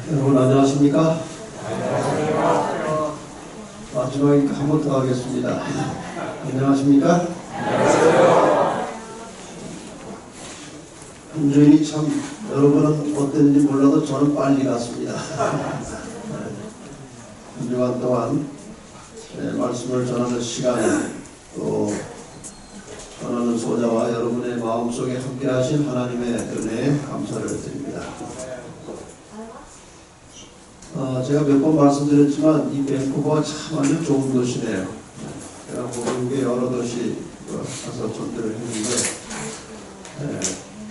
여러분 안녕하십니까? 마지막에 한 번 더 하겠습니다. 안녕하십니까? 한 주일이 참 여러분은 어땠는지 몰라도 저는 빨리 갔습니다. 한 주간 동안 말씀을 전하는 시간, 또 전하는 소자와 여러분의 마음속에 함께 하신 하나님의 은혜에 감사를 드립니다. 제가 몇 번 말씀드렸지만 이 밴쿠버가 참 아주 좋은 도시네요. 제가 모르게 여러 도시 가서 전도를 했는데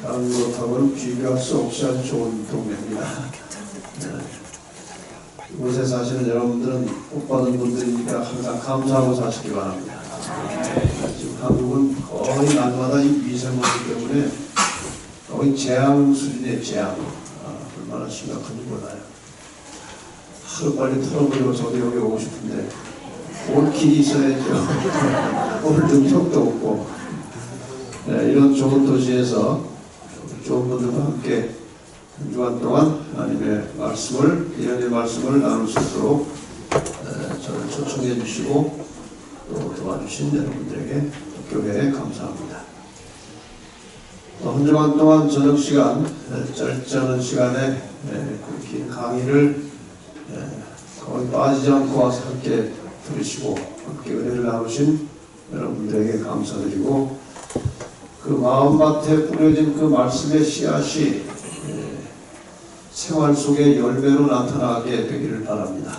다른 곳하고는 비교할 수 없이 아주 좋은 동네입니다. 이곳에 사시는 여러분들은 복 받은 분들이니까 항상 감사하고 사시기 바랍니다. 지금 한국은 거의 날마다 이 미세먼지 때문에 거의 재앙 수준의 재앙, 얼마나 심각한지 몰라요. 하루빨리 털어버리고 저도 여기 오고 싶은데 올 길이 있어야죠. 올 능력도 없고. 이런 좋은 도시에서 좋은 분들과 함께 한 주간 동안 하나님의 말씀을, 예언의 말씀을 나눌 수 있도록 저를 초청해 주시고 또 도와주신 여러분들에게 교회에 감사합니다. 또 한 주간 동안 저녁 시간, 짧지 않은 시간에 그 긴 강의를 거의 빠지지 않고 와서 함께 들으시고 함께 은혜를 나누신 여러분들에게 감사드리고, 그 마음밭에 뿌려진 그 말씀의 씨앗이 생활 속에 열매로 나타나게 되기를 바랍니다.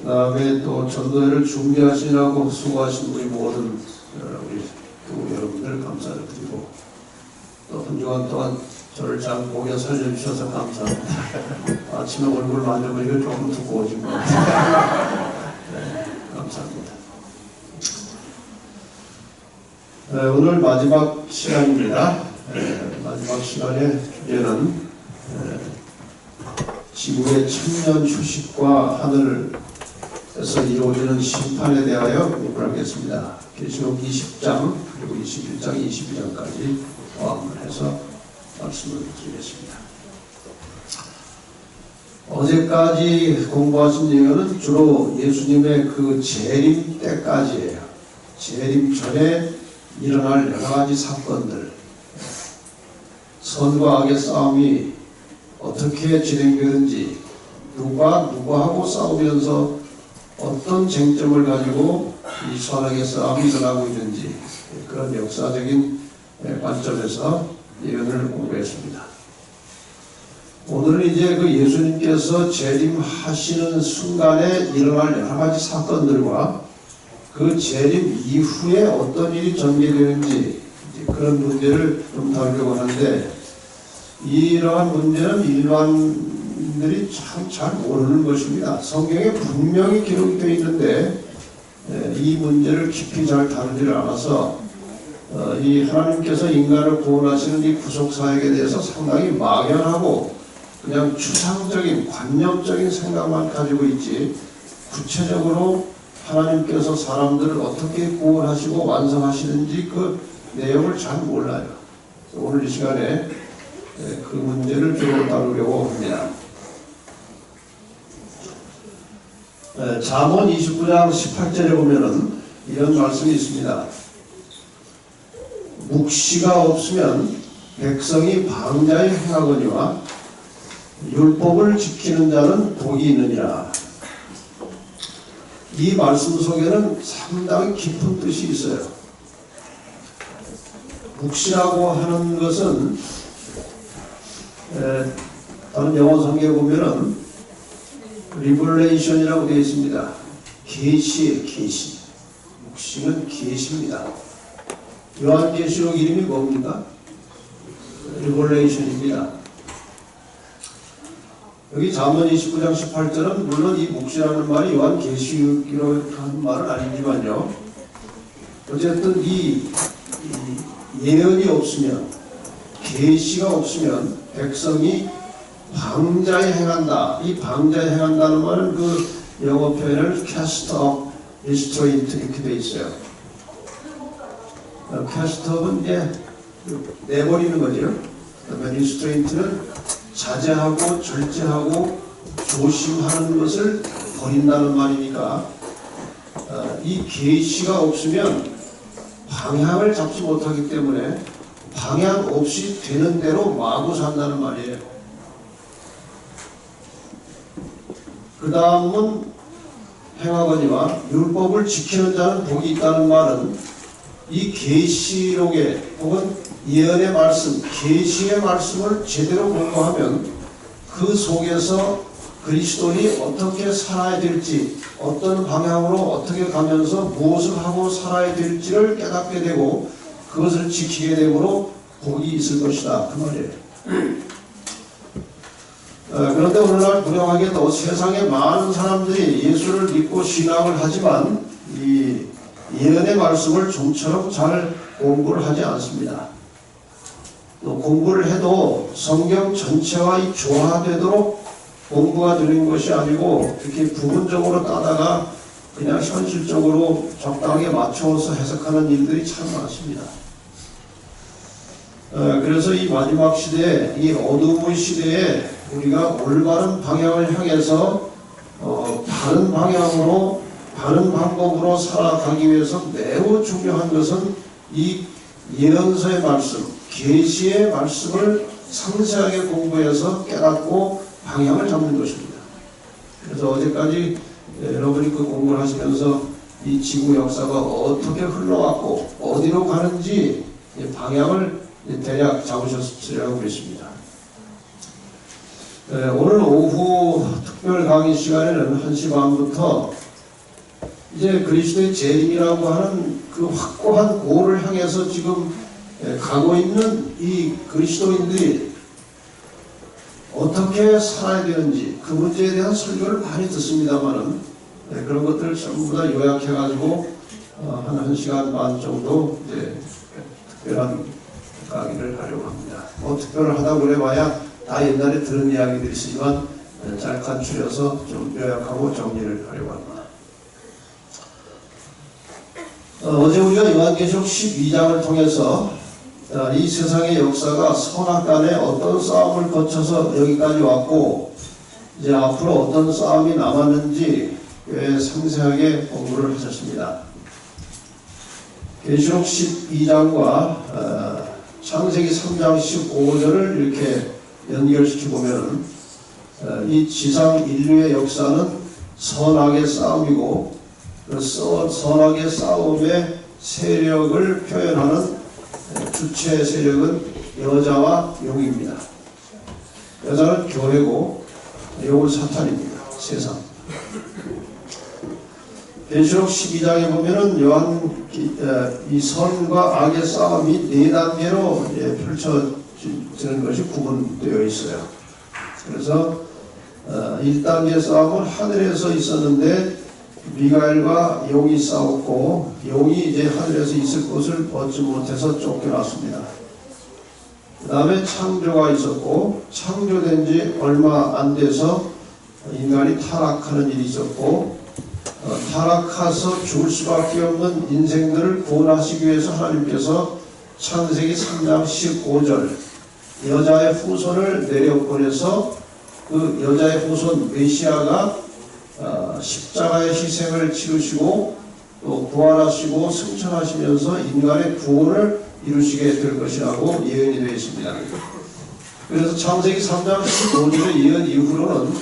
그 다음에 또 전도회를 준비하시느라고 수고하신 우리 모든 우리 또 여러분들 감사를 드리고, 또 한 주간 동안 저를 잘 목에 살려주셔서 감사합니다. 아침에 얼굴 만져보니까 조금 두꺼워진 것 같아요. 감사합니다. 오늘 마지막 시간입니다. 마지막 시간의 주제는 지구의 천년 휴식과 하늘에서 이루어지는 심판에 대하여 공부하겠습니다. 계시록 20장 그리고 21장, 22장까지 포함을 해서 말씀을 드리겠습니다. 어제까지 공부하신 내용은 주로 예수님의 그 재림 때까지예요. 재림 전에 일어날 여러 가지 사건들, 선과 악의 싸움이 어떻게 진행되는지, 누가 누구하고 싸우면서 어떤 쟁점을 가지고 이 선악의 싸움이 일어나고 있는지, 그런 역사적인 관점에서 예언을 공부했습니다. 오늘은 이제 그 예수님께서 재림하시는 순간에 일어날 여러 가지 사건들과 그 재림 이후에 어떤 일이 전개되는지 그런 문제를 좀 다루려고 하는데, 이러한 문제는 일반인들이 참 잘 모르는 것입니다. 성경에 분명히 기록되어 있는데 이 문제를 깊이 잘 다루지를 않아서 이 하나님께서 인간을 구원하시는 이 구속사역에 대해서 상당히 막연하고 그냥 추상적인 관념적인 생각만 가지고 있지, 구체적으로 하나님께서 사람들을 어떻게 구원하시고 완성하시는지 그 내용을 잘 몰라요. 오늘 이 시간에 그 문제를 좀 다루려고 합니다. 잠언 29장 18절에 보면은 이런 말씀이 있습니다. 묵시가 없으면 백성이 방자에 행하거니와 율법을 지키는 자는 복이 있느니라. 이 말씀 속에는 상당히 깊은 뜻이 있어요. 묵시라고 하는 것은 다른 영어 성경에 보면은 리블레이션이라고 되어 있습니다. 계시예요, 계시. 묵시는 계시입니다. 요한계시록 이름이 뭡니까? 리블레이션입니다. 여기 잠언 29장 18절은 물론 이 묵시라는 말이 요한계시록이라고 하는 말은 아니지만요, 어쨌든 이 예언이 없으면, 계시가 없으면 백성이 방자에 행한다. 이 방자에 행한다는 말은 그 영어 표현을 cast off restraint 이렇게 되어 있어요. cast off는 이제 내버리는 거죠. 그다음에 restraint는 자제하고 절제하고 조심하는 것을 버린다는 말이니까 이 계시가 없으면 방향을 잡지 못하기 때문에 방향 없이 되는 대로 마구 산다는 말이에요. 그 다음은 행하거니와 율법을 지키는 자는 복이 있다는 말은 이 계시록의 혹은 예언의 말씀, 계시의 말씀을 제대로 공부하면 그 속에서 그리스도인이 어떻게 살아야 될지, 어떤 방향으로 어떻게 가면서 무엇을 하고 살아야 될지를 깨닫게 되고 그것을 지키게 되므로 복이 있을 것이다, 그 말이에요. 그런데 오늘날 불행하게도 세상에 많은 사람들이 예수를 믿고 신앙을 하지만 이 예언의 말씀을 좀처럼 잘 공부를 하지 않습니다. 또 공부를 해도 성경 전체와 조화되도록 공부가 되는 것이 아니고 이렇게 부분적으로 따다가 그냥 현실적으로 적당하게 맞춰서 해석하는 일들이 참 많습니다. 그래서 이 마지막 시대에, 이 어둠의 시대에 우리가 올바른 방향을 향해서 바른 방향으로, 바른 방법으로 살아가기 위해서 매우 중요한 것은 이 예언서의 말씀, 계시의 말씀을 상세하게 공부해서 깨닫고 방향을 잡는 것입니다. 그래서 어제까지 여러분이 그 공부를 하시면서 이 지구 역사가 어떻게 흘러왔고 어디로 가는지 방향을 대략 잡으셨으리라고 믿습니다. 오늘 오후 특별 강의 시간에는 1시 반부터 이제 그리스도의 재림이라고 하는 그 확고한 고를 향해서 지금 가고 있는 이 그리스도인들이 어떻게 살아야 되는지 그 문제에 대한 설교를 많이 듣습니다만은 그런 것들을 전부 다 요약해가지고 한 1시간 반 정도 이제 특별한 강의를 하려고 합니다. 특별을 하다고 그래봐야 다 옛날에 들은 이야기들이 있지만 잘 간추려서 좀 요약하고 정리를 하려고 합니다. 어제 우리가 요한계시록 12장을 통해서 이 세상의 역사가 선악간에 어떤 싸움을 거쳐서 여기까지 왔고 이제 앞으로 어떤 싸움이 남았는지 꽤 상세하게 공부를 하셨습니다. 계시록 12장과 창세기 3장 15절을 이렇게 연결시켜보면 이 지상 인류의 역사는 선악의 싸움이고 그 선악의 싸움의 세력을 표현하는 주체 세력은 여자와 용입니다. 여자는 교회고 용은 사탄입니다. 세상. 계시록 12장에 보면은 이 선과 악의 싸움이 4단계로 펼쳐지는 것이 구분되어 있어요. 그래서 1단계 싸움은 하늘에서 있었는데 미가엘과 용이 싸웠고 용이 이제 하늘에서 있을 것을 얻지 못해서 쫓겨났습니다. 그 다음에 창조가 있었고 창조된 지 얼마 안 돼서 인간이 타락하는 일이 있었고 타락해서 죽을 수밖에 없는 인생들을 구원하시기 위해서 하나님께서 창세기 3장 15절 여자의 후손을 내려보내서 그 여자의 후손 메시아가 십자가의 희생을 치르시고 또 부활하시고 승천하시면서 인간의 구원을 이루시게 될 것이라고 예언이 되어 있습니다. 그래서 창세기 3장 15절의 예언 이후로는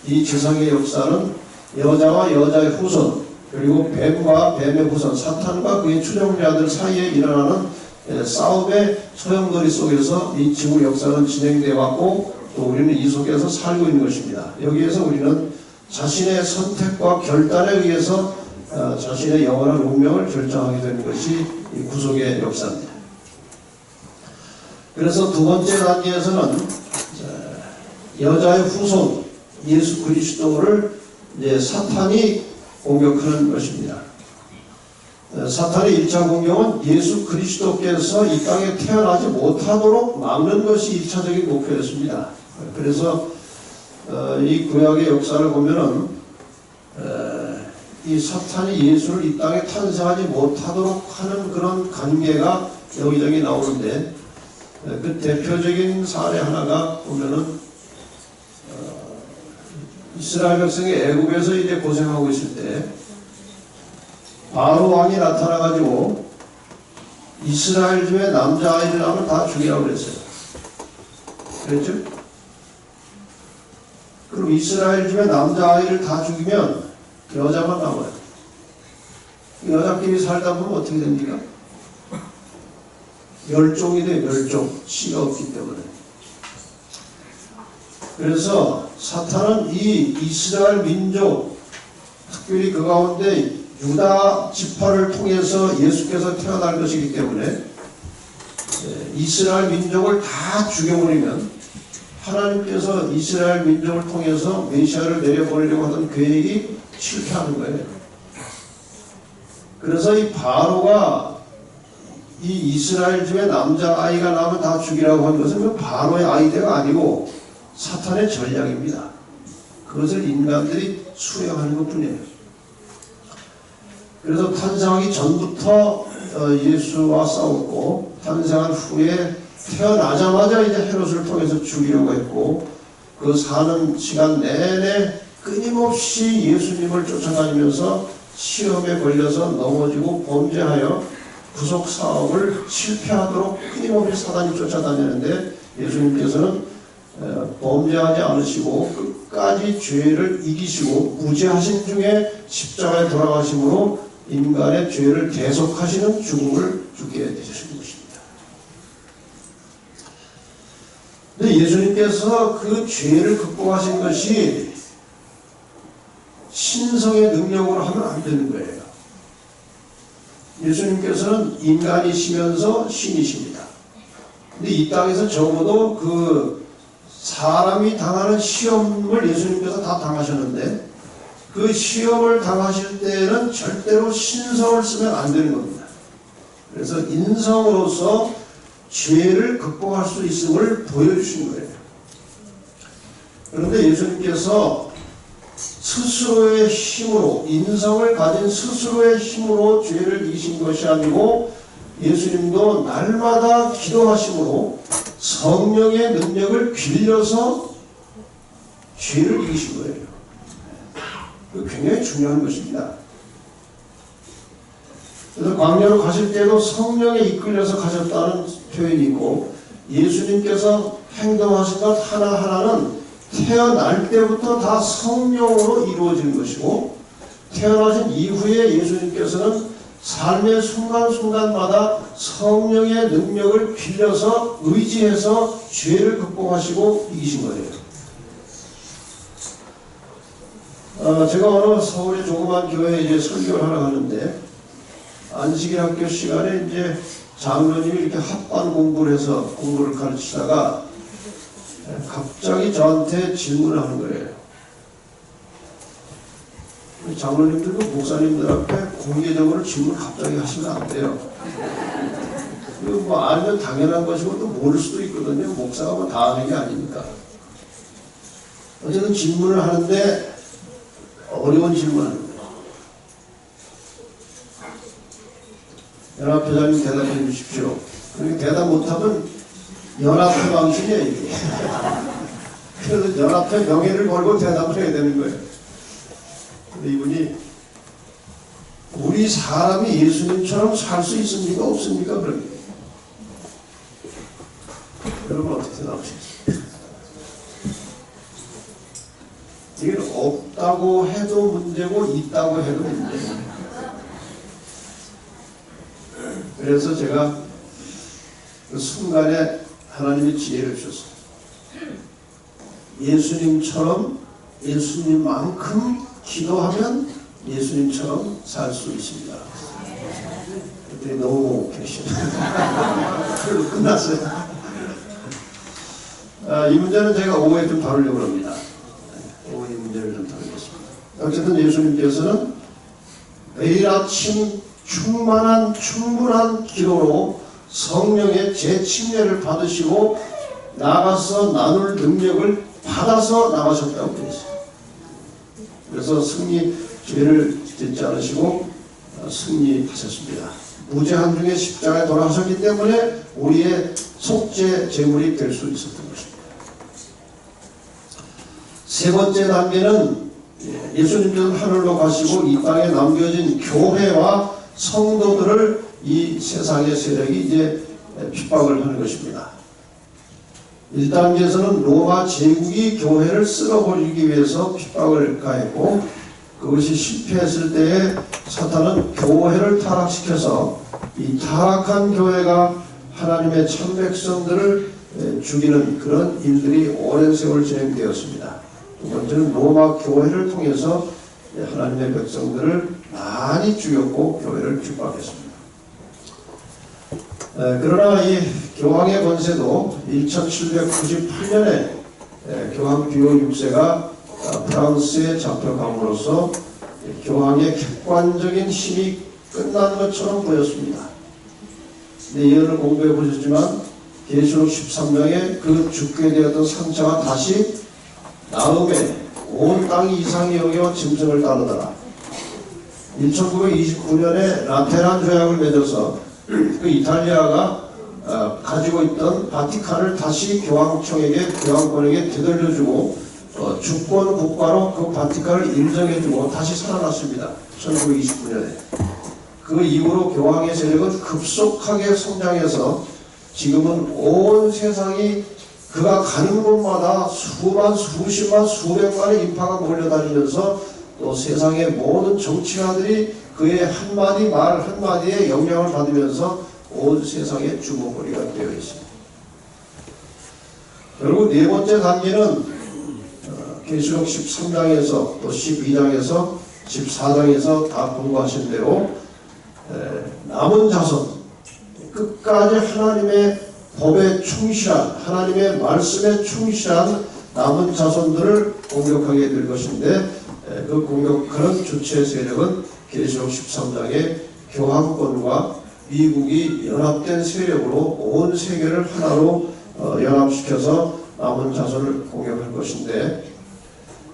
이 지상의 역사는 여자와 여자의 후손 그리고 뱀과 뱀의 후손 사탄과 그의 추종자들 사이에 일어나는 싸움의 소용돌이 속에서 이 지구 역사는 진행되어 왔고 또 우리는 이 속에서 살고 있는 것입니다. 여기에서 우리는 자신의 선택과 결단에 의해서 자신의 영원한 운명을 결정하게 되는 것이 이 구속의 역사입니다. 그래서 두 번째 단계에서는 여자의 후손 예수 그리스도를 이제 사탄이 공격하는 것입니다. 사탄의 1차 공격은 예수 그리스도께서 이 땅에 태어나지 못하도록 막는 것이 1차적인 목표였습니다. 그래서 이 구약의 역사를 보면은 이 사탄이 예수를 이 땅에 탄생하지 못하도록 하는 그런 관계가 여기저기 나오는데 그 대표적인 사례 하나가 보면은 이스라엘 백성이 애굽에서 이제 고생하고 있을 때 바로 왕이 나타나가지고 이스라엘 중에 남자아이를 낳으면 다 죽이라고 그랬어요. 그랬죠? 그럼 이스라엘 중에 남자아이를 다 죽이면 여자만 남아요. 여자끼리 살다 보면 어떻게 됩니까? 멸종이 돼요. 멸종. 씨가 없기 때문에. 그래서 사탄은 이 이스라엘 민족, 특별히 그 가운데 유다 지파를 통해서 예수께서 태어날 것이기 때문에 이스라엘 민족을 다 죽여버리면 하나님께서 이스라엘 민족을 통해서 메시아를 내려보내려고 하던 계획이 실패하는 거예요. 그래서 이 바로가 이 이스라엘 중에 남자아이가 나오면 다 죽이라고 한 것은 그 바로의 아이디어가 아니고 사탄의 전략입니다. 그것을 인간들이 수행하는 것 뿐이에요. 그래서 탄생하기 전부터 예수와 싸웠고 탄생한 후에 태어나자마자 이제 헤롯을 통해서 죽이려고 했고 그 사는 시간 내내 끊임없이 예수님을 쫓아다니면서 시험에 걸려서 넘어지고 범죄하여 구속 사업을 실패하도록 끊임없이 사단이 쫓아다니는데 예수님께서는 범죄하지 않으시고 끝까지 죄를 이기시고 무죄하신 중에 십자가에 돌아가심으로 인간의 죄를 대속하시는 죽음을 주게 되시는 것입니다. 근데 예수님께서 그 죄를 극복하신 것이 신성의 능력으로 하면 안 되는 거예요. 예수님께서는 인간이시면서 신이십니다. 근데 이 땅에서 적어도 그 사람이 당하는 시험을 예수님께서 다 당하셨는데 그 시험을 당하실 때는 절대로 신성을 쓰면 안 되는 겁니다. 그래서 인성으로서 죄를 극복할 수 있음을 보여주신 거예요. 그런데 예수님께서 스스로의 힘으로, 인성을 가진 스스로의 힘으로 죄를 이기신 것이 아니고 예수님도 날마다 기도하심으로 성령의 능력을 빌려서 죄를 이기신 거예요. 그게 굉장히 중요한 것입니다. 그래서 광야로 가실 때도 성령에 이끌려서 가셨다는 표현이 있고 예수님께서 행동하신 것 하나하나는 태어날 때부터 다 성령으로 이루어진 것이고 태어나신 이후에 예수님께서는 삶의 순간순간마다 성령의 능력을 빌려서 의지해서 죄를 극복하시고 이기신 거예요. 제가 어느 서울의 조그만 교회에 이제 설교를 하러 가는데 안식일 학교 시간에 이제 장로님이 이렇게 합반 공부를 해서 공부를 가르치다가 갑자기 저한테 질문을 하는 거예요. 장로님들도 목사님들 앞에 공개적으로 질문 갑자기 하시면 안 돼요. 뭐 알면 당연한 것이고 또 모를 수도 있거든요. 목사가 뭐 다 아는 게 아니니까. 어쨌든 질문을 하는데 어려운 질문을 하는 거예요. 연합회장님 대답해 주십시오. 그렇게 대답 못하면 연합회 방식이에요, 이게. 그래서 연합회 명예를 걸고 대답을 해야 되는 거예요. 근데 이분이 우리 사람이 예수님처럼 살 수 있습니까? 없습니까? 그러게. 여러분 어떻게 생각하시겠어요? 이게 없다고 해도 문제고 있다고 해도 문제예요. 그래서 제가 그 순간에 하나님이 지혜를 주셨어요. 예수님처럼 예수님만큼 기도하면 예수님처럼 살 수 있습니다. 그때 너무 계시네요. 그래도 끝났어요. 이 문제는 제가 오후에 좀 다루려고 합니다. 오후에 문제를 좀 다루겠습니다. 어쨌든 예수님께서는 매일 아침 충분한 기도로 성령의 재침례를 받으시고 나가서 나눌 능력을 받아서 나가셨다고 그랬어요. 그래서 죄를 짓지 않으시고 승리하셨습니다. 무죄한 중에 십자가에 돌아가셨기 때문에 우리의 속죄 제물이 될 수 있었던 것입니다. 세 번째 단계는 예수님께서 하늘로 가시고 이 땅에 남겨진 교회와 성도들을 이 세상의 세력이 이제 핍박을 하는 것입니다. 1단계에서는 로마 제국이 교회를 쓸어버리기 위해서 핍박을 가했고, 그것이 실패했을 때에 사탄은 교회를 타락시켜서 이 타락한 교회가 하나님의 참 백성들을 죽이는 그런 일들이 오랜 세월 진행되었습니다. 두 번째는 로마 교회를 통해서 하나님의 백성들을 많이 죽였고 교회를 핍박했습니다. 그러나 이 교황의 권세도 1798년에 교황 비오 6세가 프랑스에 잡혀감으로써 교황의 객관적인 힘이 끝난 것처럼 보였습니다. 예언을 공부해 보셨지만 계시록 13장에 그 죽게 되었던 상처가 다시 나음에 온 땅이 이상히 여겨 짐승을 따르더라. 1929년에 라테란 조약을 맺어서 그 이탈리아가 가지고 있던 바티칸을 다시 교황권에게 되돌려주고 주권 국가로 그 바티칸을 인정해주고 다시 살아났습니다. 1929년에. 그 이후로 교황의 세력은 급속하게 성장해서 지금은 온 세상이 그가 가는 곳마다 수만, 수십만, 수백만의 인파가 몰려다니면서 또 세상의 모든 정치가들이 그의 한마디 말 한마디에 영향을 받으면서 온 세상의 주목거리가 되어 있습니다. 그리고 네 번째 단계는 계시록 13장에서 또 12장에서 14장에서 다 공부하신 대로 남은 자손, 끝까지 하나님의 법에 충실한, 하나님의 말씀에 충실한 남은 자손들을 공격하게 될 것인데, 그 공격하는 주체 세력은 계시록 13장의 교황권과 미국이 연합된 세력으로 온 세계를 하나로 연합시켜서 남은 자손을 공격할 것인데,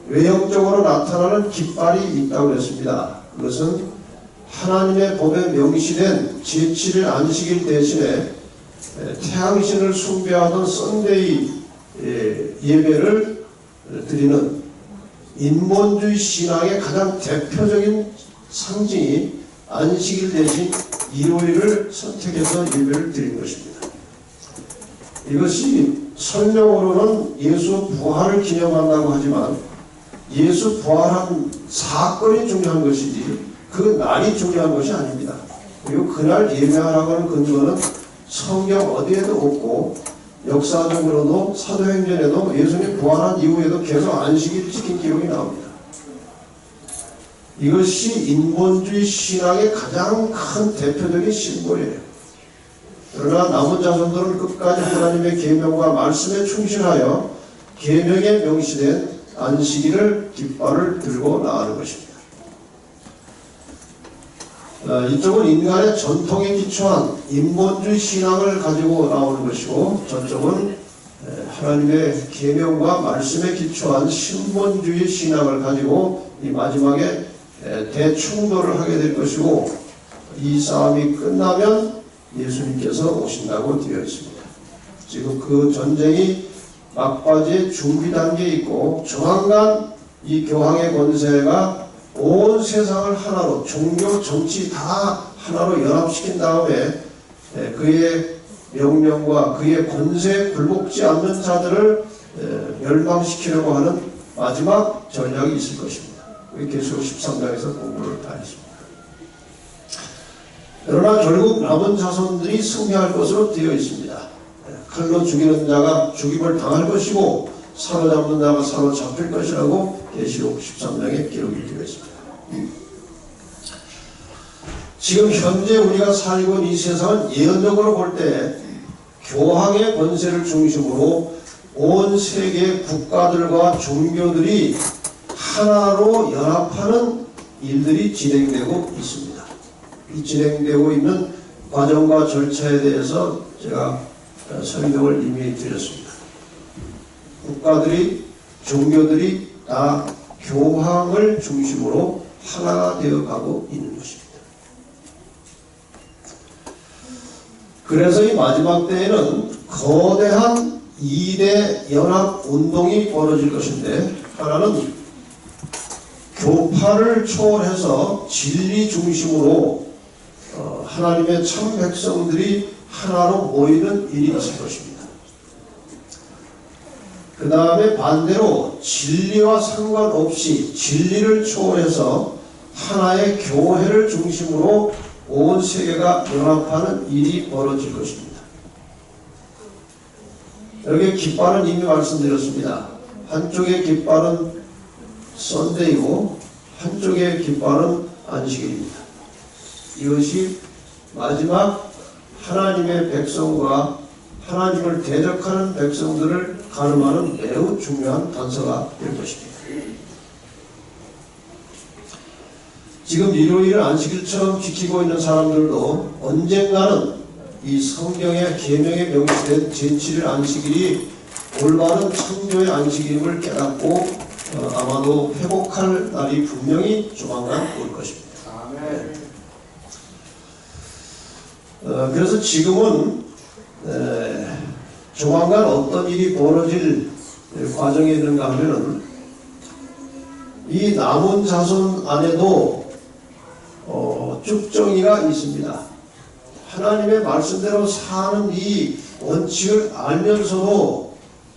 외형적으로 나타나는 깃발이 있다고 했습니다. 그것은 하나님의 법에 명시된 제7일 안식일 대신에 태양신을 숭배하던 썬데이 예배를 드리는 인본주의 신앙의 가장 대표적인 상징이 안식일 대신 일요일을 선택해서 예배를 드린 것입니다. 이것이 설명으로는 예수 부활을 기념한다고 하지만 예수 부활한 사건이 중요한 것이지 그 날이 중요한 것이 아닙니다. 그리고 그날 예배하라고 하는 근거는 성경 어디에도 없고 역사적으로도 사도행전에도 예수님 부활한 이후에도 계속 안식일을 지킨 기록이 나옵니다. 이것이 인본주의 신앙의 가장 큰 대표적인 심볼이에요. 그러나 남은 자손들은 끝까지 하나님의 계명과 말씀에 충실하여 계명에 명시된 안식일을 깃발을 들고 나가는 것입니다. 이쪽은 인간의 전통에 기초한 인본주의 신앙을 가지고 나오는 것이고, 저쪽은 하나님의 계명과 말씀에 기초한 신본주의 신앙을 가지고 이 마지막에 대충돌을 하게 될 것이고, 이 싸움이 끝나면 예수님께서 오신다고 되어 있습니다. 지금 그 전쟁이 막바지의 준비 단계에 있고, 조만간 이 교황의 권세가 온 세상을 하나로, 종교, 정치 다 하나로 연합시킨 다음에 그의 명령과 그의 권세에 굴복지 않는 자들을 멸망시키려고 하는 마지막 전략이 있을 것입니다. 계시록 13장에서 공부를 다 했습니다. 그러나 결국 남은 자손들이 승리할 것으로 되어 있습니다. 칼로 죽이는 자가 죽임을 당할 것이고 사로잡는 자가 사로잡힐 것이라고 계시록 13장에 기록이 되어 있습니다. 지금 현재 우리가 살고 있는 이 세상은 예언적으로 볼 때 교황의 권세를 중심으로 온 세계 국가들과 종교들이 하나로 연합하는 일들이 진행되고 있습니다. 이 진행되고 있는 과정과 절차에 대해서 제가 설명을 이미 드렸습니다. 국가들이, 종교들이 다 교황을 중심으로 하나가 되어가고 있는 것입니다. 그래서 이 마지막 때에는 거대한 2대 연합 운동이 벌어질 것인데, 하나는 교파를 초월해서 진리 중심으로 하나님의 참 백성들이 하나로 모이는 일이 있을 것입니다. 그 다음에 반대로 진리와 상관없이 진리를 초월해서 하나의 교회를 중심으로 온 세계가 연합하는 일이 벌어질 것입니다. 여기 깃발은 이미 말씀드렸습니다. 한쪽의 깃발은 썬데이고 한쪽의 깃발은 안식일입니다. 이것이 마지막 하나님의 백성과 하나님을 대적하는 백성들을 가늠하는 매우 중요한 단서가 될 것입니다. 지금 일요일을 안식일처럼 지키고 있는 사람들도 언젠가는 이 성경의 계명에 명시된 제7일 안식일이 올바른 창조의 안식일임을 깨닫고 아마도 회복할 날이 분명히 조만간 올 것입니다. 네. 그래서 지금은 조만간 어떤 일이 벌어질 과정에 있는가 하면은 이 남은 자손 안에도 쭉정이가 있습니다. 하나님의 말씀대로 사는 이 원칙을 알면서도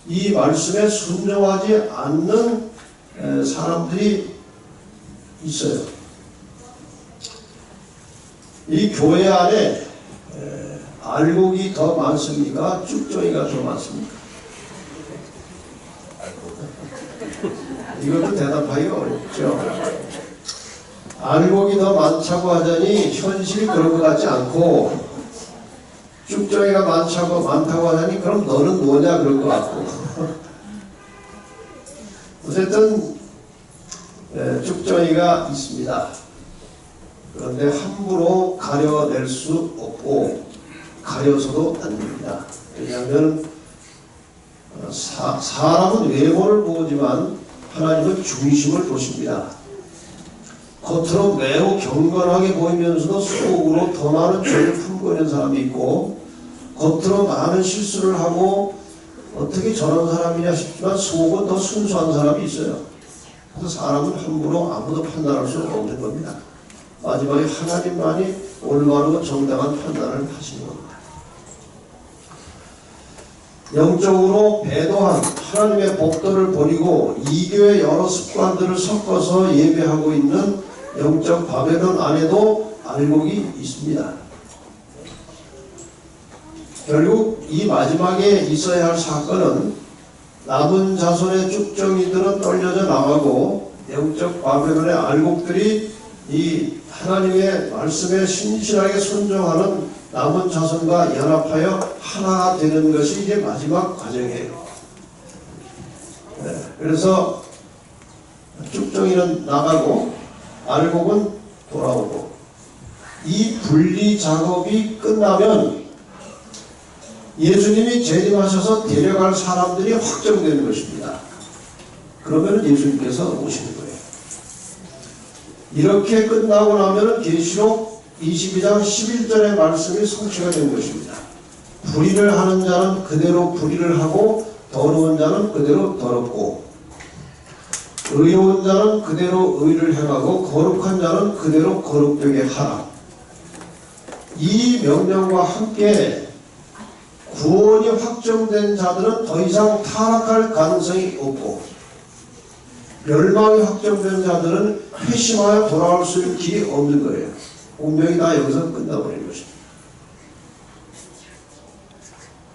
이 말씀에 순종하지 않는 사람들이 있어요. 이 교회 안에 알곡이 더 많습니까? 쭉정이가 더 많습니까? 이것도 대답하기 어렵죠. 알곡이 더 많다고 하자니 현실이 그런 것 같지 않고, 쭉정이가 많다고 하자니 그럼 너는 뭐냐 그럴 것 같고. 어쨌든 쭉정이가 있습니다. 그런데 함부로 가려낼 수 없고 가려서도 안 됩니다. 왜냐하면 사람은 외모를 보지만 하나님은 중심을 보십니다. 겉으로 매우 경건하게 보이면서도 속으로 더 많은 죄를 품고 있는 사람이 있고, 겉으로 많은 실수를 하고 어떻게 저런 사람이냐 싶지만 속은 더 순수한 사람이 있어요. 그래서 사람은 함부로 아무도 판단할 수 없는 겁니다. 마지막에 하나님만이 올바르고 정당한 판단을 하시는 겁니다. 영적으로 배도한 하나님의 법도를 버리고 이교의 여러 습관들을 섞어서 예배하고 있는 영적 바벨론 안에도 알곡이 있습니다. 결국 이 마지막에 있어야 할 사건은 남은 자손의 쭉정이들은 떨려져 나가고 영적 바벨론의 알곡들이 이 하나님의 말씀에 신실하게 순종하는 남은 자손과 연합하여 하나가 되는 것이 이제 마지막 과정이에요. 그래서 쭉정이는 나가고 알곡은 돌아오고, 이 분리 작업이 끝나면 예수님이 재림하셔서 데려갈 사람들이 확정되는 것입니다. 그러면 예수님께서 오시는 거예요. 이렇게 끝나고 나면 계시록 22장 11절의 말씀이 성취가 된 것입니다. 불의를 하는 자는 그대로 불의를 하고 더러운 자는 그대로 더럽고, 의로운 자는 그대로 의를 행하고 거룩한 자는 그대로 거룩되게 하라. 이 명령과 함께 구원이 확정된 자들은 더 이상 타락할 가능성이 없고, 멸망이 확정된 자들은 회심하여 돌아올 수 있는 길이 없는 거예요. 운명이 다 여기서 끝나버리는 것입니다.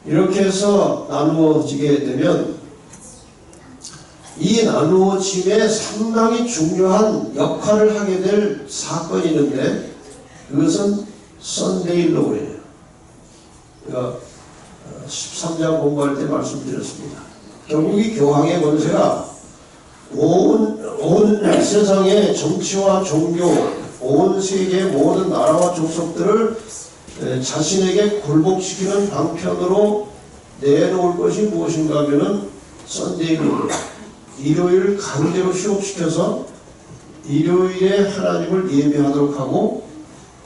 이렇게 해서 나누어지게 되면 이 나누어짐에 상당히 중요한 역할을 하게 될 사건이 있는데, 그것은 썬데이 로우예요. 13장 공부할 때 말씀드렸습니다. 결국 이 교황의 권세가 온 세상의 정치와 종교, 온 세계의 모든 나라와 족속들을 자신에게 굴복시키는 방편으로 내놓을 것이 무엇인가 하면은 썬데이 로우, 일요일을 강제로 휴업시켜서 일요일에 하나님을 예배하도록 하고,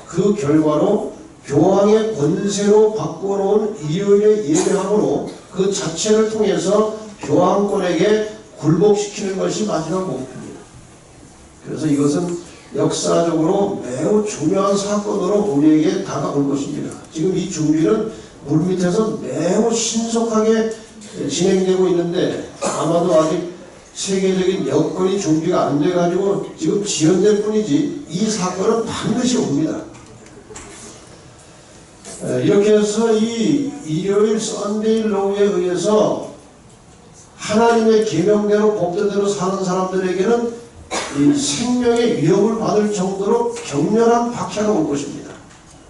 그 결과로 교황의 권세로 바꿔놓은 일요일의 예배함으로 그 자체를 통해서 교황권에게 굴복시키는 것이 마지막 목표입니다. 그래서 이것은 역사적으로 매우 중요한 사건으로 우리에게 다가올 것입니다. 지금 이 준비는 물밑에서 매우 신속하게 진행되고 있는데 아마도 아직 세계적인 여건이 준비가 안 돼가지고 지금 지연될 뿐이지 이 사건은 반드시 옵니다. 이렇게 해서 이 일요일 썬데이 로우에 의해서 하나님의 계명대로 법대로 사는 사람들에게는 이 생명의 위협을 받을 정도로 격렬한 박해가 올 것입니다.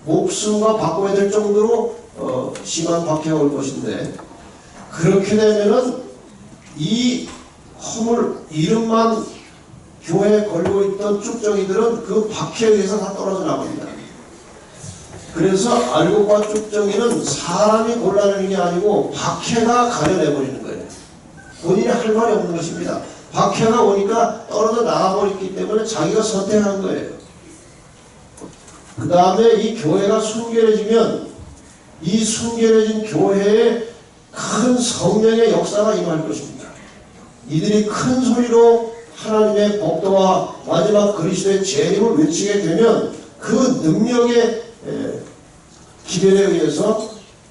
목숨과 바꿔야 될 정도로 심한 박해가 올 것인데, 그렇게 되면은 이 허물 이름만 교회에 걸고 있던 쭉정이들은 그 박해에 의해서 다 떨어져 나갑니다. 그래서 알곡과 쭉정이는 사람이 골라내는 게 아니고 박해가 가려내버리는 거예요. 본인이 할 말이 없는 것입니다. 박해가 오니까 떨어져 나가버렸기 때문에 자기가 선택한 거예요. 그 다음에 이 교회가 순결해지면 이 순결해진 교회에 큰 성령의 역사가 임할 것입니다. 이들이 큰 소리로 하나님의 법도와 마지막 그리스도의 재림을 외치게 되면 그 능력의 기별에 의해서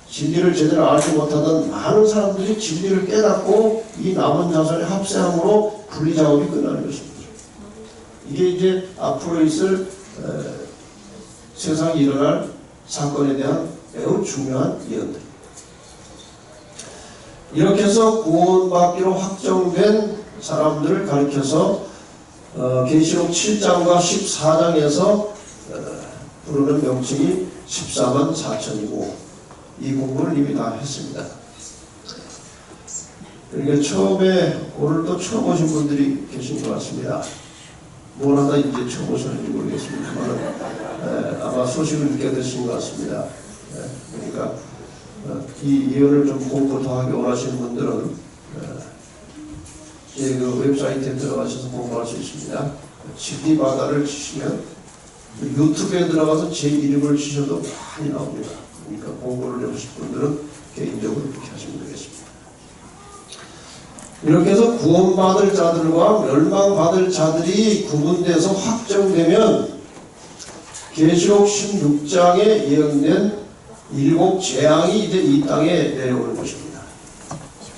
진리를 제대로 알지 못하던 많은 사람들이 진리를 깨닫고 이 남은 자손의 합세함으로 분리작업이 끝나는 것입니다. 이게 이제 앞으로 있을 세상에 일어날 사건에 대한 매우 중요한 예언들입니다. 이렇게 해서 구원받기로 확정된 사람들을 가리켜서 계시록 7장과 14장에서 부르는 명칭이 14만 4천이고 이 공부를 이미 다 했습니다. 그러니까 처음에 오늘 또 처음 오신 분들이 계신 것 같습니다. 뭘 하다 이제 처음 오셨는지 모르겠습니다만 아마 소식을 듣게 되신 것 같습니다. 그러니까 이 예언을 좀 공부 더 하기 원하시는 분들은 제 그 웹사이트에 들어가셔서 공부할 수 있습니다. 지리바다를 치시면 유튜브에 들어가서 제 이름을 치셔도 많이 나옵니다. 그러니까 공부를 해보실 분들은 개인적으로 그렇게 하시면 되겠습니다. 이렇게 해서 구원받을 자들과 멸망받을 자들이 구분돼서 확정되면 계시록 16장에 예언된 7 재앙이 이제 이 땅에 내려오는 것입니다.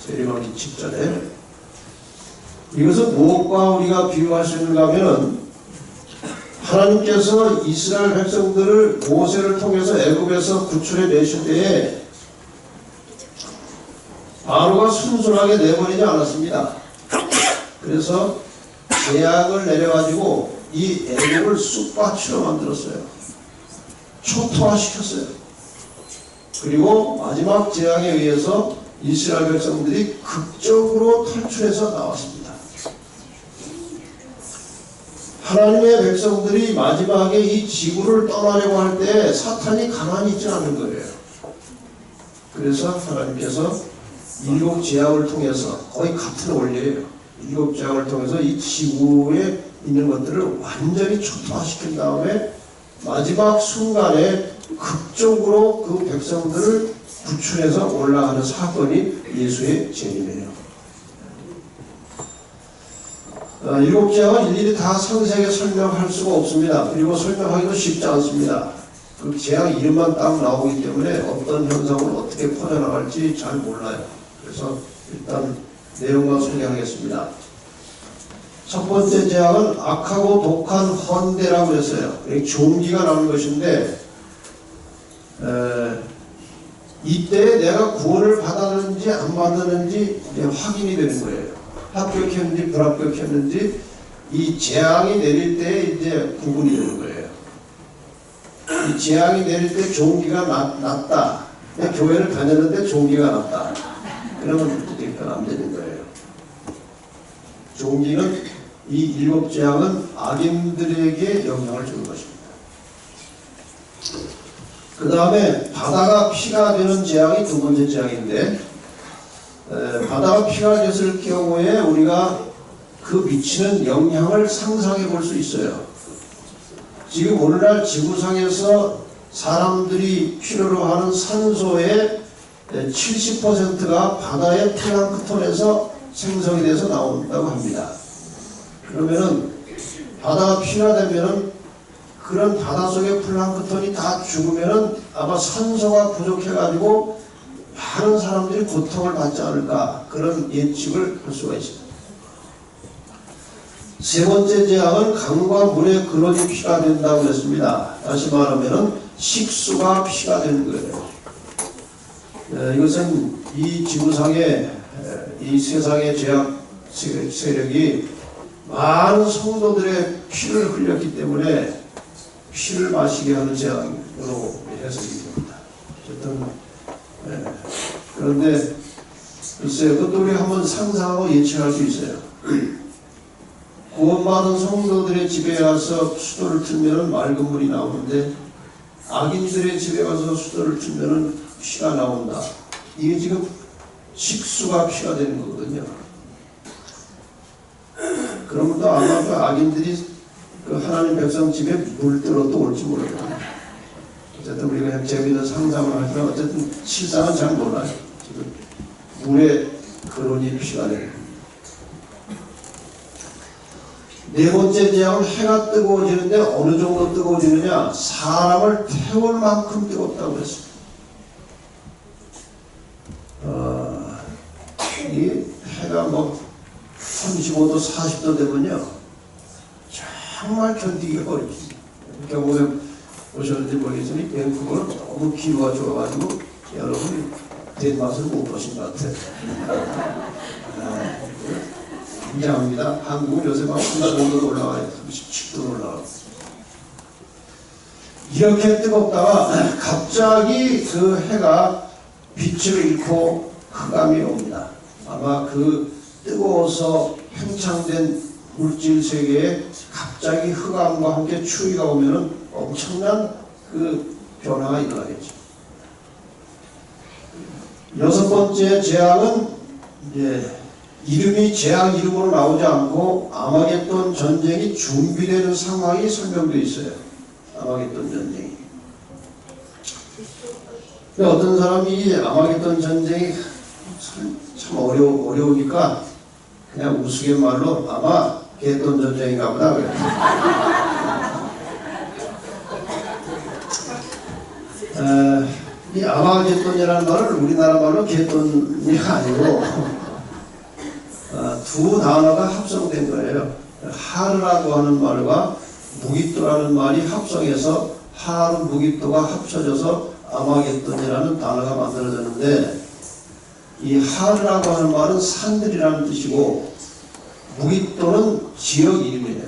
세례받기 직전에. 이것은 무엇과 우리가 비유할 수 있는가 하면 하나님께서 이스라엘 백성들을 모세를 통해서 애굽에서 구출해 내실 때에 바로가 순순하게 내버리지 않았습니다. 그래서 재앙을 내려가지고 이 애굽을 쑥밭으로 만들었어요. 초토화시켰어요. 그리고 마지막 재앙에 의해서 이스라엘 백성들이 극적으로 탈출해서 나왔습니다. 하나님의 백성들이 마지막에 이 지구를 떠나려고 할 때 사탄이 가만히 있지 않는 거예요. 그래서 하나님께서 7 재앙을 통해서 거의 같은 원리예요. 7 재앙을 통해서 이 지구에 있는 것들을 완전히 초토화시킨 다음에 마지막 순간에 극적으로 그 백성들을 구출해서 올라가는 사건이 예수의 재림이에요. 7 재앙은 일일이 다 상세하게 설명할 수가 없습니다. 그리고 설명하기도 쉽지 않습니다. 그 재앙 이름만 딱 나오기 때문에 어떤 현상을 어떻게 퍼져나갈지 잘 몰라요. 그래서 일단 내용만 소개하겠습니다. 첫 번째 재앙은 악하고 독한 헌대라고 했어요. 종기가 나오는 것인데 이때 내가 구원을 받았는지 안 받았는지 이제 확인이 되는 거예요. 합격했는지 불합격했는지 이 재앙이 내릴 때 이제 구분이 되는 거예요. 이 재앙이 내릴 때 종기가 났다. 교회를 다녔는데 종기가 났다. 그러면 그러니까 안 되는 거예요. 종기는 이 7 재앙은 악인들에게 영향을 주는 것입니다. 그 다음에 바다가 피가 되는 재앙이 2번째 재앙인데 바다가 피가 됐을 경우에 우리가 그 미치는 영향을 상상해 볼 수 있어요. 지금 오늘날 지구상에서 사람들이 필요로 하는 산소의 70%가 바다의 플랑크톤에서 생성이 돼서 나온다고 합니다. 그러면은 바다가 필요하다면은 그런 바다 속의 플랑크톤이 다 죽으면은 아마 산소가 부족해가지고 많은 사람들이 고통을 받지 않을까, 그런 예측을 할 수가 있습니다. 세 번째 재앙은 강과 물의 근원이 피가 된다고 했습니다. 다시 말하면은 식수가 피가 되는 거예요. 이것은 이 지구상의 이 세상의 죄악 세력이 많은 성도들의 피를 흘렸기 때문에 피를 마시게 하는 재앙으로 해석이 됩니다. 어쨌든 그런데 글쎄요, 그것도 우리 한번 상상하고 예측할 수 있어요. 구원받은 성도들의 집에 가서 수도를 틀면은 맑은 물이 나오는데 악인들의 집에 가서 수도를 틀면은 피가 나온다. 이게 지금 식수가 피가 되는 거거든요. 그러면 또 아마 그 악인들이 그 하나님 백성 집에 물들어 또 올지 모르겠다. 어쨌든 우리가 그냥 재미있는 상상을 하지만 어쨌든 실상은 잘 몰라요. 지금 물의 근원이 피가 되는 거예요. 네 번째 재앙은 해가 뜨거워지는데 어느 정도 뜨거워지느냐? 사람을 태울 만큼 뜨겁다고 했습니다. 이 해가 뭐 35도 40도 되면요 정말 견디기가 어렵습니다. 경험해 보셨는지 모르겠지만 밴쿠버는 너무 기후가 좋아가지고 여러분이 덴마스를 못 보신 것 같아요. 굉장합니다. 한국은 요새 막 35도도 올라와요. 37도도 올라와요. 이렇게 뜨겁다가 갑자기 그 해가 빛을 잃고 흑암이 옵니다. 아마 그 뜨거워서 팽창된 물질 세계에 갑자기 흑암과 함께 추위가 오면은 엄청난 그 변화가 일어나겠죠. 여섯 번째 재앙은 이제 이름이 재앙 이름으로 나오지 않고 아마겟돈 전쟁이 준비되는 상황이 설명되어 있어요. 아마겟돈 전쟁이. 근데 어떤 사람이 이 아마겟돈 전쟁이 참 어려우니까 그냥 우스갯말로 아마 겟돈 전쟁인가 보다 그래요. 이 아마겟돈이라는 말을 우리나라 말로 겟돈이 아니고 두 단어가 합성된 거예요. 하르라고 하는 말과 무깃도라는 말이 합성해서 하르 무깃도가 합쳐져서 아마겟돈이라는 단어가 만들어졌는데, 이 하르라고 하는 말은 산들이라는 뜻이고 무깃도는 지역 이름이에요.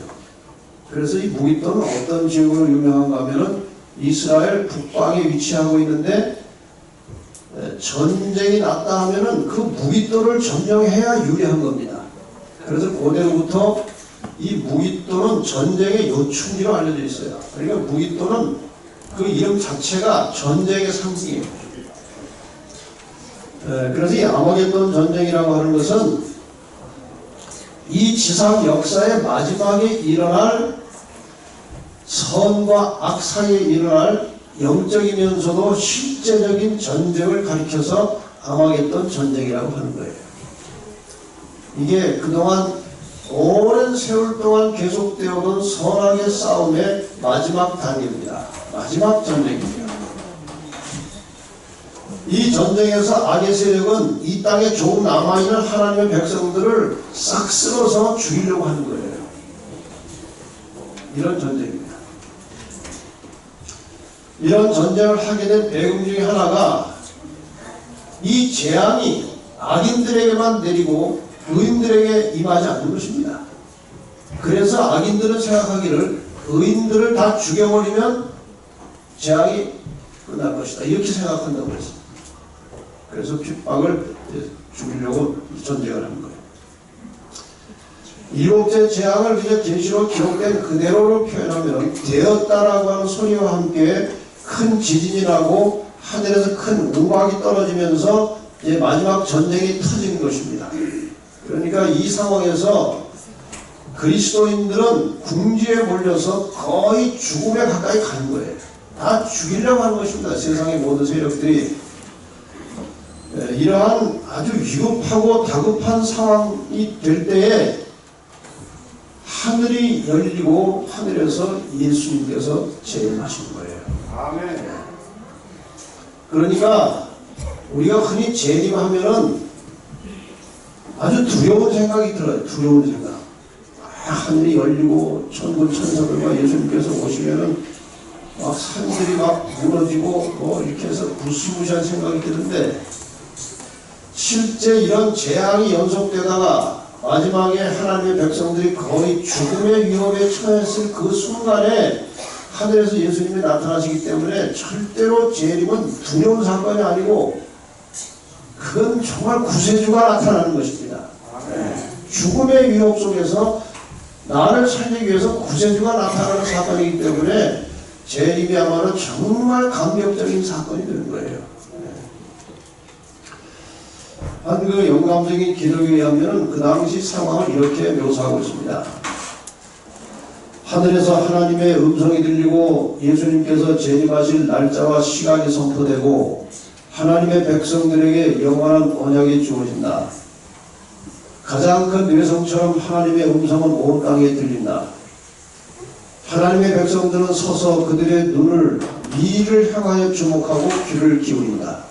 그래서 이 무깃도는 어떤 지역으로 유명한가 하면은 이스라엘 북방에 위치하고 있는데 전쟁이 났다 하면은 그 무깃도를 점령해야 유리한 겁니다. 그래서 고대로부터 이 무깃도는 전쟁의 요충지로 알려져 있어요. 그러니까 무깃도는 그 이름 자체가 전쟁의 상징이에요. 그래서 이 아마겟돈 전쟁이라고 하는 것은 이 지상 역사의 마지막에 일어날 선과 악 사이에 일어날 영적이면서도 실제적인 전쟁을 가리켜서 아마겟돈 전쟁이라고 하는 거예요. 이게 그동안 오랜 세월 동안 계속되어 온 선악의 싸움의 마지막 단계입니다. 마지막 전쟁입니다. 이 전쟁에서 악의 세력은 이 땅에 조금 남아있는 하나님의 백성들을 싹 쓸어서 죽이려고 하는 거예요. 이런 전쟁입니다. 이런 전쟁을 하게 된 배경 중에 하나가 이 재앙이 악인들에게만 내리고 의인들에게 임하지 않는 것입니다. 그래서 악인들은 생각하기를 의인들을 다 죽여버리면 재앙이 끝날 것이다, 이렇게 생각한다고 했습니다. 그래서 핍박을 죽이려고 전쟁을 하는 거예요. 일곱째 재앙을 그저 계시로 기록된 그대로로 표현하면 되었다라고 하는 소리와 함께 큰 지진이 나고 하늘에서 큰 우박이 떨어지면서 이제 마지막 전쟁이 터진 것입니다. 그러니까 이 상황에서 그리스도인들은 궁지에 몰려서 거의 죽음에 가까이 간 거예요. 다 죽이려고 하는 것입니다. 세상의 모든 세력들이. 이러한 아주 위급하고 다급한 상황이 될 때에 하늘이 열리고 하늘에서 예수님께서 재림하신 거예요. 아멘. 그러니까 우리가 흔히 재림하면은 아주 두려운 생각이 들어요. 두려운 생각. 하늘이 열리고 천군 천사들과 예수님께서 오시면은 막 산들이 막 무너지고 이렇게 해서 무시무시한 생각이 드는데, 실제 이런 재앙이 연속되다가 마지막에 하나님의 백성들이 거의 죽음의 위협에 처했을 그 순간에 하늘에서 예수님이 나타나시기 때문에 절대로 재림은 두려운 사건이 아니고 그건 정말 구세주가 나타나는 것입니다. 죽음의 위협 속에서 나를 살리기 위해서 구세주가 나타나는 사건이기 때문에 재림이야말로 정말 감격적인 사건이 되는 거예요. 한 그 영감적인 기록에 의하면 그 당시 상황을 이렇게 묘사하고 있습니다. 하늘에서 하나님의 음성이 들리고 예수님께서 재림하실 날짜와 시간이 선포되고 하나님의 백성들에게 영원한 언약이 주어진다. 가장 큰 뇌성처럼 하나님의 음성은 온 땅에 들린다. 하나님의 백성들은 서서 그들의 눈을 미를 향하여 주목하고 귀를 기울인다.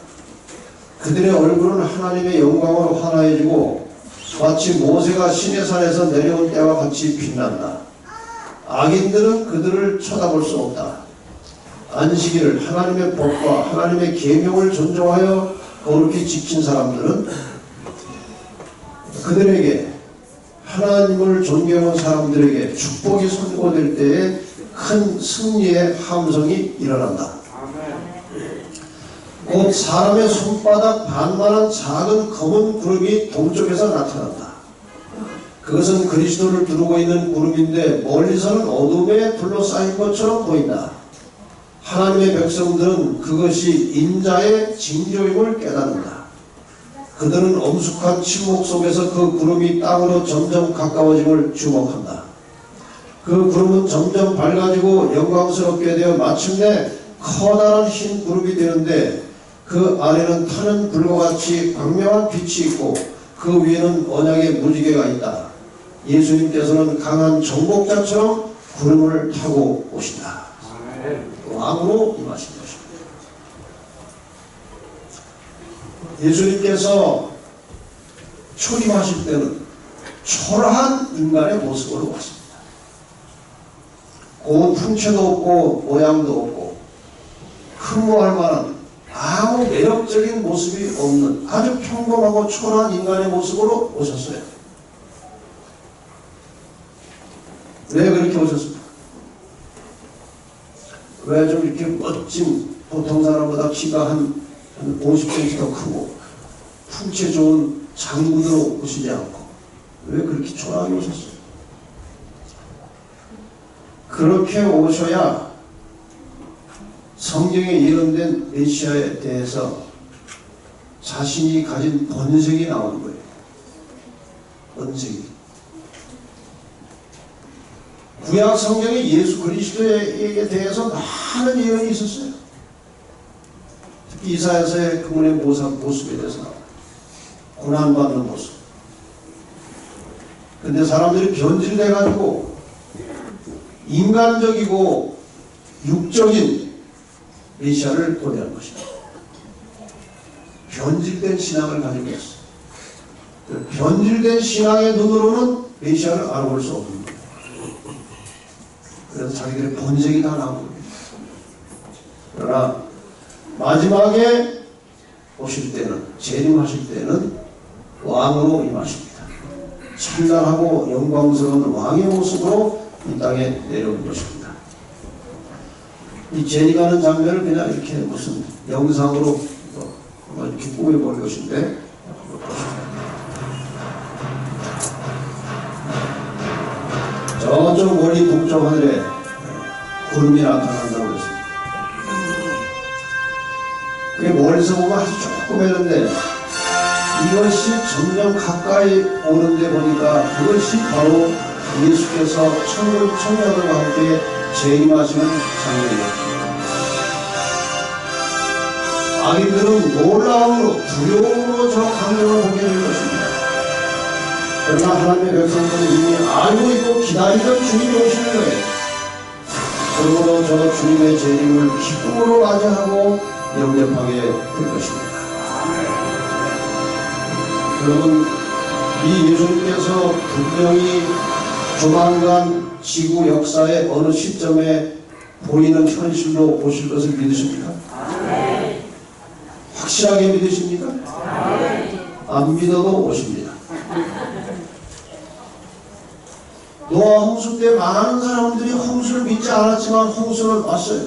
그들의 얼굴은 하나님의 영광으로 환하여지고 마치 모세가 시내산에서 내려올 때와 같이 빛난다. 악인들은 그들을 쳐다볼 수 없다. 안식일을 하나님의 법과 하나님의 계명을 존중하여 거룩히 지킨 사람들은 그들에게, 하나님을 존경한 사람들에게 축복이 선고될 때에 큰 승리의 함성이 일어난다. 곧 사람의 손바닥 반만한 작은 검은 구름이 동쪽에서 나타난다. 그것은 그리스도를 두르고 있는 구름인데 멀리서는 어둠에 둘러싸인 것처럼 보인다. 하나님의 백성들은 그것이 인자의 징조임을 깨닫는다. 그들은 엄숙한 침묵 속에서 그 구름이 땅으로 점점 가까워짐을 주목한다. 그 구름은 점점 밝아지고 영광스럽게 되어 마침내 커다란 흰 구름이 되는데 그 아래는 타는 불과 같이 광명한 빛이 있고 그 위에는 언약의 무지개가 있다. 예수님께서는 강한 정복자처럼 구름을 타고 오신다. 왕으로 임하신 것입니다. 예수님께서 초림하실 때는 초라한 인간의 모습으로 왔습니다. 고운 풍채도 없고 모양도 없고 흠모할 만한 아무 매력적인 모습이 없는 아주 평범하고 초라한 인간의 모습으로 오셨어요. 왜 그렇게 오셨습니까? 왜 좀 이렇게 멋진, 보통 사람보다 키가 한 50cm 더 크고 풍채 좋은 장군으로 오시지 않고 왜 그렇게 초라하게 오셨어요? 그렇게 오셔야 성경에 예언된 메시아에 대해서 자신이 가진 번색이 나오는 거예요. 번색이. 구약 성경에 예수 그리스도에 대해서 많은 예언이 있었어요. 특히 이사야서의 그분의 모습에 대해서 나와요. 고난받는 모습. 근데 사람들이 변질돼가지고 인간적이고 육적인 메시아를 고대한 것입니다. 변질된 신앙을 가지고 있어요. 변질된 신앙의 눈으로는 메시아를 알아볼 수 없는 거예요. 그래서 자기들의 번색이 다 나오는 거예요. 그러나 마지막에 오실 때는, 재림하실 때는 왕으로 임하십니다. 찬란하고 영광스러운 왕의 모습으로 이 땅에 내려온 것입니다. 이 재림하는 장면을 그냥 이렇게 무슨 영상으로 이렇게 꾸며볼 것인데, 저쪽 멀리 동쪽 하늘에 구름이 나타난다고 했습니다. 그게 멀리서 보면 아주 조그매는데 이것이 점점 가까이 오는데 보니까 그것이 바로 예수께서 청년들과 함께 재림하시는 장면이었습니다. 악인들은 놀라움으로 두려움으로 저 광경을 보게 될 것입니다. 그러나 하나님의 백성들은 이미 알고 있고 기다리던 주님이 오시는 거예요. 그러므로 저 주님의 재림을 기쁨으로 맞이하고 영접하게 될 것입니다. 여러분, 이 예수님께서 분명히 조만간 지구 역사의 어느 시점에 보이는 현실로 오실 것을 믿으십니까? 확실하게 믿으십니까? 안 믿어도 오십니다. 노아 홍수 때 많은 사람들이 홍수를 믿지 않았지만 홍수는 왔어요.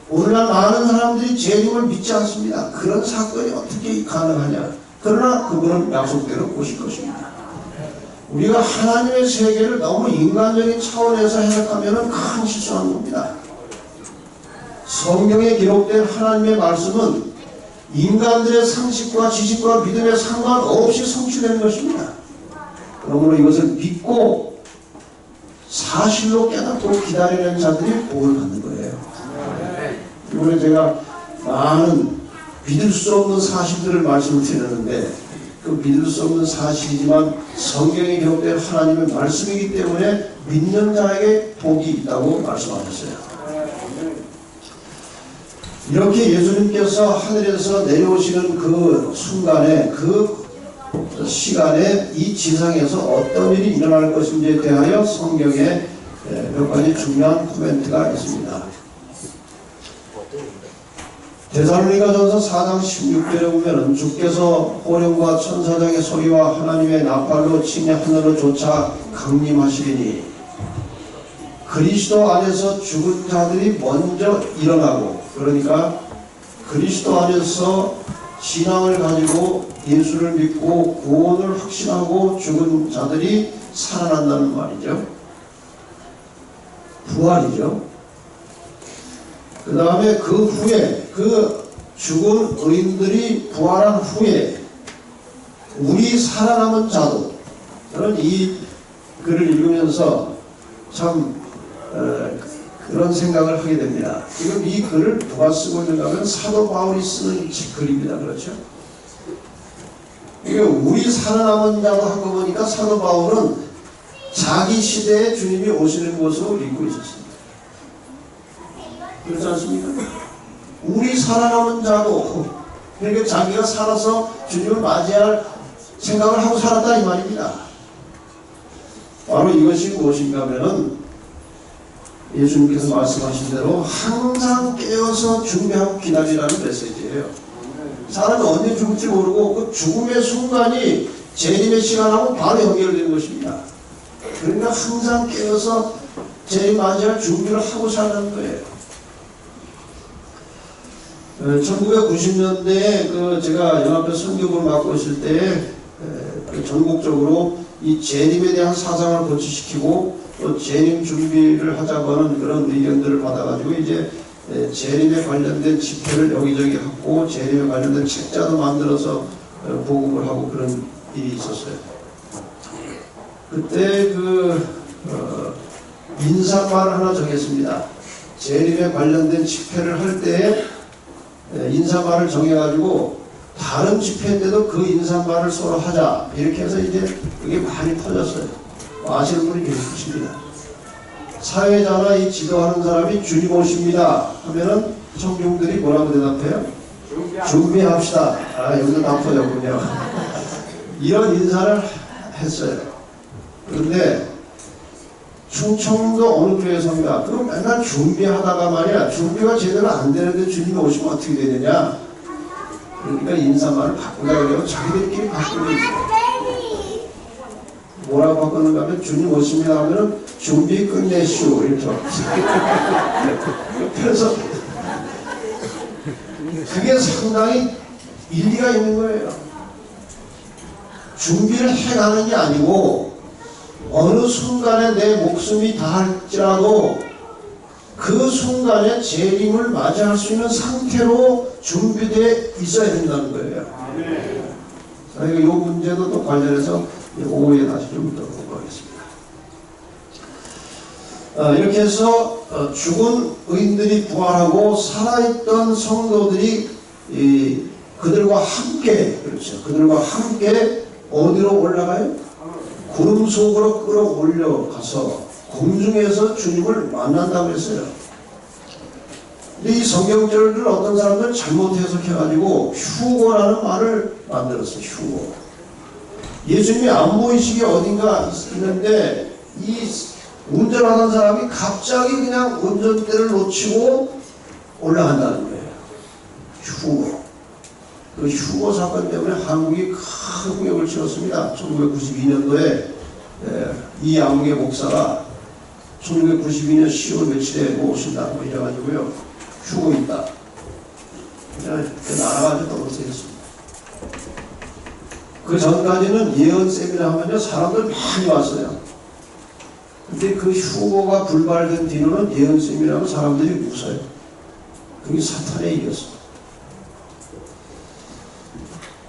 오늘날 많은 사람들이 재림을 믿지 않습니다. 그런 사건이 어떻게 가능하냐? 그러나 그분은 약속대로 오실 것입니다. 우리가 하나님의 세계를 너무 인간적인 차원에서 해석하면 큰 실수하는 겁니다. 성경에 기록된 하나님의 말씀은 인간들의 상식과 지식과 믿음에 상관없이 성취되는 것입니다. 그러므로 이것을 믿고 사실로 깨닫고 기다리는 자들이 복을 받는 거예요. 이번에 제가 많은 믿을 수 없는 사실들을 말씀을 드렸는데, 그 믿을 수 없는 사실이지만 성경에 기록된 하나님의 말씀이기 때문에 믿는 자에게 복이 있다고 말씀하셨어요. 이렇게 예수님께서 하늘에서 내려오시는 그 순간에, 그 시간에 이 지상에서 어떤 일이 일어날 것인지에 대하여 성경에 몇 가지 중요한 코멘트가 있습니다. 데살로니가전서 4장 16절에 보면 주께서 호령과 천사장의 소리와 하나님의 나팔로 침의 하늘로 쫓아 강림하시리니 그리스도 안에서 죽은 자들이 먼저 일어나고, 그러니까 그리스도 안에서 신앙을 가지고 예수를 믿고 구원을 확신하고 죽은 자들이 살아난다는 말이죠. 부활이죠. 그 다음에 그 후에, 그 죽은 의인들이 부활한 후에 우리 살아남은 자도, 저는 이 글을 읽으면서 참 그런 생각을 하게 됩니다. 지금 이 글을 누가 쓰고 있는가 하면 사도 바울이 쓰는 글입니다. 그렇죠? 이게 우리 살아남은 자도 한 거 보니까 사도 바울은 자기 시대에 주님이 오시는 것으로 읽고 있었습니다. 그렇지 않습니까? 우리 살아남은 자도, 그러니까 자기가 살아서 주님을 맞이할 생각을 하고 살았다 이 말입니다. 바로 이것이 무엇인가 하면은 예수님께서 말씀하신 대로 항상 깨어서 준비하고 기다리라는 메시지예요. 사람이 언제 죽을지 모르고 그 죽음의 순간이 재림의 시간하고 바로 연결되는 것입니다. 그러니까 항상 깨어서 재림 맞이할 준비를 하고 사는 거예요. 1990년대에 제가 연합회 선교부를 맡고 있을 때 전국적으로 이 재림에 대한 사상을 고취시키고 또 재림 준비를 하자고 하는 그런 의견들을 받아가지고 이제 재림에 관련된 집회를 여기저기 하고 재림에 관련된 책자도 만들어서 보급을 하고 그런 일이 있었어요. 그때 인사말을 하나 정했습니다. 재림에 관련된 집회를 할 때에 인사말을 정해가지고 다른 집회인데도 그 인사말을 서로 하자, 이렇게 해서 이제 그게 많이 퍼졌어요. 아시는 분이 계십니다. 사회자나 이 지도하는 사람이 주님 오십니다 하면은 청중들이 뭐라고 대답해요? 준비합시다. 아, 여기서 다 퍼졌군요. 이런 인사를 했어요. 그런데 충청도 어느 교회에서인가 그럼 맨날 준비하다가 말이야, 준비가 제대로 안 되는데 주님이 오시면 어떻게 되느냐. 그러니까 인사말을 바꾸자 그래요. 자기들끼리 바꾸는 거예요. 뭐라고 바꾸는가 하면 주님 오십니다 하면은 준비 끝내시오 이렇게 그래서 그게 상당히 일리가 있는 거예요. 준비를 해가는 게 아니고 어느 순간에 내 목숨이 다할지라도 그 순간에 재림을 맞이할 수 있는 상태로 준비되어 있어야 된다는 거예요. 그러니까 이 문제도 또 관련해서 오후에 다시 좀 들어보도록 하겠습니다. 이렇게 해서 죽은 의인들이 부활하고 살아있던 성도들이 그들과 함께, 그렇죠. 그들과 함께 어디로 올라가요? 구름 속으로 끌어올려 가서 공중에서 주님을 만난다고 했어요. 근데 이 성경절을 어떤 사람들은 잘못 해석해가지고 휴거라는 말을 만들었어요. 휴거. 예수님이 안 보이시게 어딘가 있는데 이 운전하는 사람이 갑자기 그냥 운전대를 놓치고 올라간다는 거예요. 휴거. 그 휴거 사건 때문에 한국이 큰 공격을 치렀습니다. 1992년도에 이양국의 목사가 1992년 10월 며칠에 모신다고 이래가지고요. 휴거 있다. 나라가 아주 떨어졌습니다. 그 전까지는 예언 세미나 하면요 사람들 많이 왔어요. 근데 그 휴거가 불발된 뒤로는 예언 세미나 하면 사람들이 웃어요. 그게 사탄의 일이었습니다.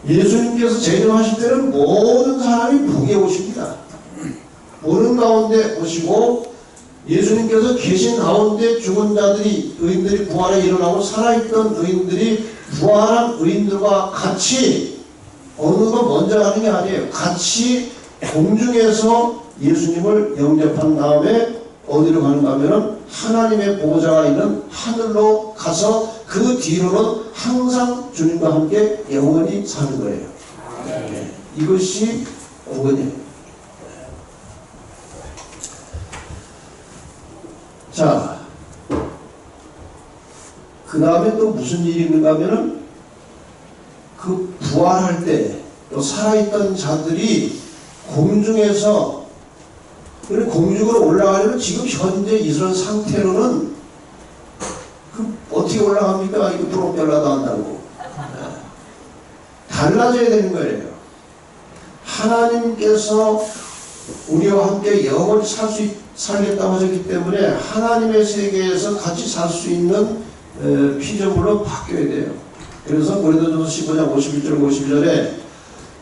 예수님께서 재림하실 때는 모든 사람이 복에 오십니다. 오는 가운데 오시고 예수님께서 계신 가운데 죽은 자들이 의인들이 부활에 일어나고 살아있던 의인들이 부활한 의인들과 같이 어느 거 먼저 가는 게 아니에요. 같이 공중에서 예수님을 영접한 다음에 어디로 가는가 하면은 하나님의 보호자가 있는 하늘로 가서 그 뒤로는 항상 주님과 함께 영원히 사는 거예요. 이것이 구원이에요. 자, 그 다음에 또 무슨 일이 있는가 하면은 그 부활할 때 또 살아있던 자들이 공중에서 공중으로 올라가려면 지금 현재 이런 상태로는 어떻게 올라갑니까? 이거 프로펠러도 한다고. 달라져야 되는 거예요. 하나님께서 우리와 함께 영원히 살겠다고 하셨기 때문에 하나님의 세계에서 같이 살 수 있는 피조물로 바뀌어야 돼요. 그래서 고린도전서 15장 51절 52절에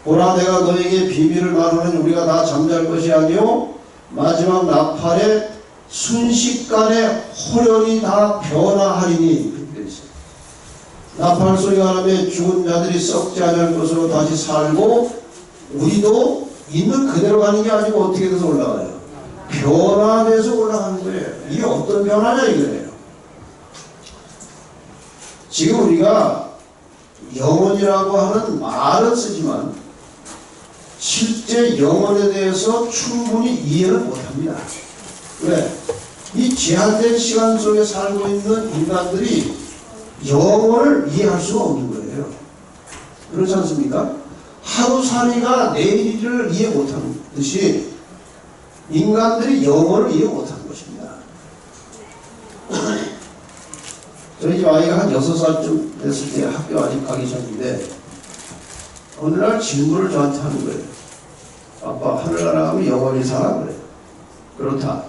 보라 내가 너에게 비밀을 말하는 우리가 다 잠잘 것이 아니요 마지막 나팔에 순식간에 호련히 다 변화하리니 그렇게 되어 있어요. 나팔 소리가 나면 죽은 자들이 썩지 않을 것으로 다시 살고 우리도 있는 그대로 가는 게 아니고 어떻게 돼서 올라가요? 변화돼서 올라가는 거예요. 이게 어떤 변화냐 이거예요. 지금 우리가 영혼이라고 하는 말은 쓰지만 실제 영혼에 대해서 충분히 이해를 못합니다. 왜? 이 제한된 시간 속에 살고 있는 인간들이 영혼을 이해할 수가 없는 거예요. 그렇지 않습니까? 하루살이가 내일을 이해 못하는 듯이 인간들이 영혼을 이해 못하는 것입니다. 저희 집 아이가 한 6살쯤 됐을 때 학교 아직 가기 전인데 어느 날 질문을 저한테 하는 거예요. 아빠 하늘나라 가면 영원히 살아? 그래요. 그렇다.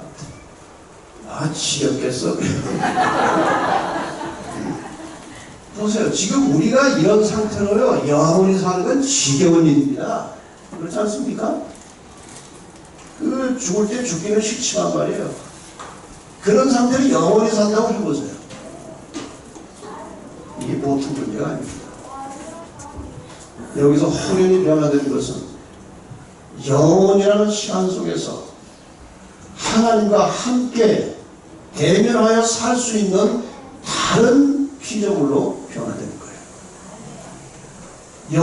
아 지겹겠어. 보세요. 지금 우리가 이런 상태로요 영원히 사는 건 지겨운 일입니다. 그렇지 않습니까? 그 죽을 때 죽기는 싫지만 말이에요. 그런 상태로 영원히 산다고 해보세요. 이게 보통 문제가 아닙니다. 여기서 호련히 변화된 것은 영원이라는 시간 속에서 하나님과 함께 대면하여 살 수 있는 다른 피조물로 변화되는 거예요.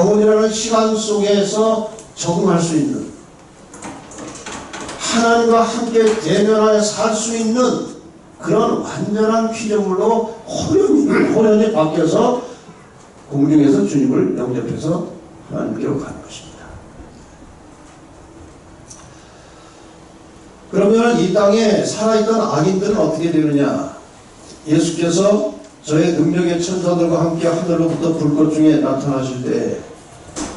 영원이라는 시간 속에서 적응할 수 있는 하나님과 함께 대면하여 살 수 있는 그런 완전한 피조물로 호련히 바뀌어서 공중에서 주님을 영접해서 하나님께로 가는 것입니다. 그러면 이 땅에 살아있던 악인들은 어떻게 되느냐? 예수께서 저의 능력의 천사들과 함께 하늘로부터 불꽃 중에 나타나실 때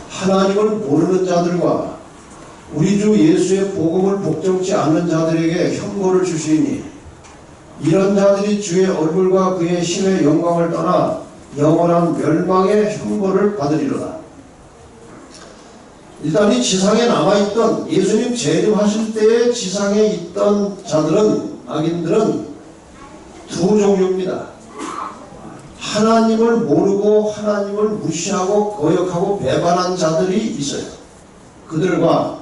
하나님을 모르는 자들과 우리 주 예수의 복음을 복종치 않는 자들에게 형벌을 주시니 이런 자들이 주의 얼굴과 그의 신의 영광을 떠나 영원한 멸망의 형벌을 받으리로다. 일단 이 지상에 남아있던 예수님 재림하실 때에 지상에 있던 자들은 악인들은 두 종류입니다. 하나님을 모르고 하나님을 무시하고 거역하고 배반한 자들이 있어요. 그들과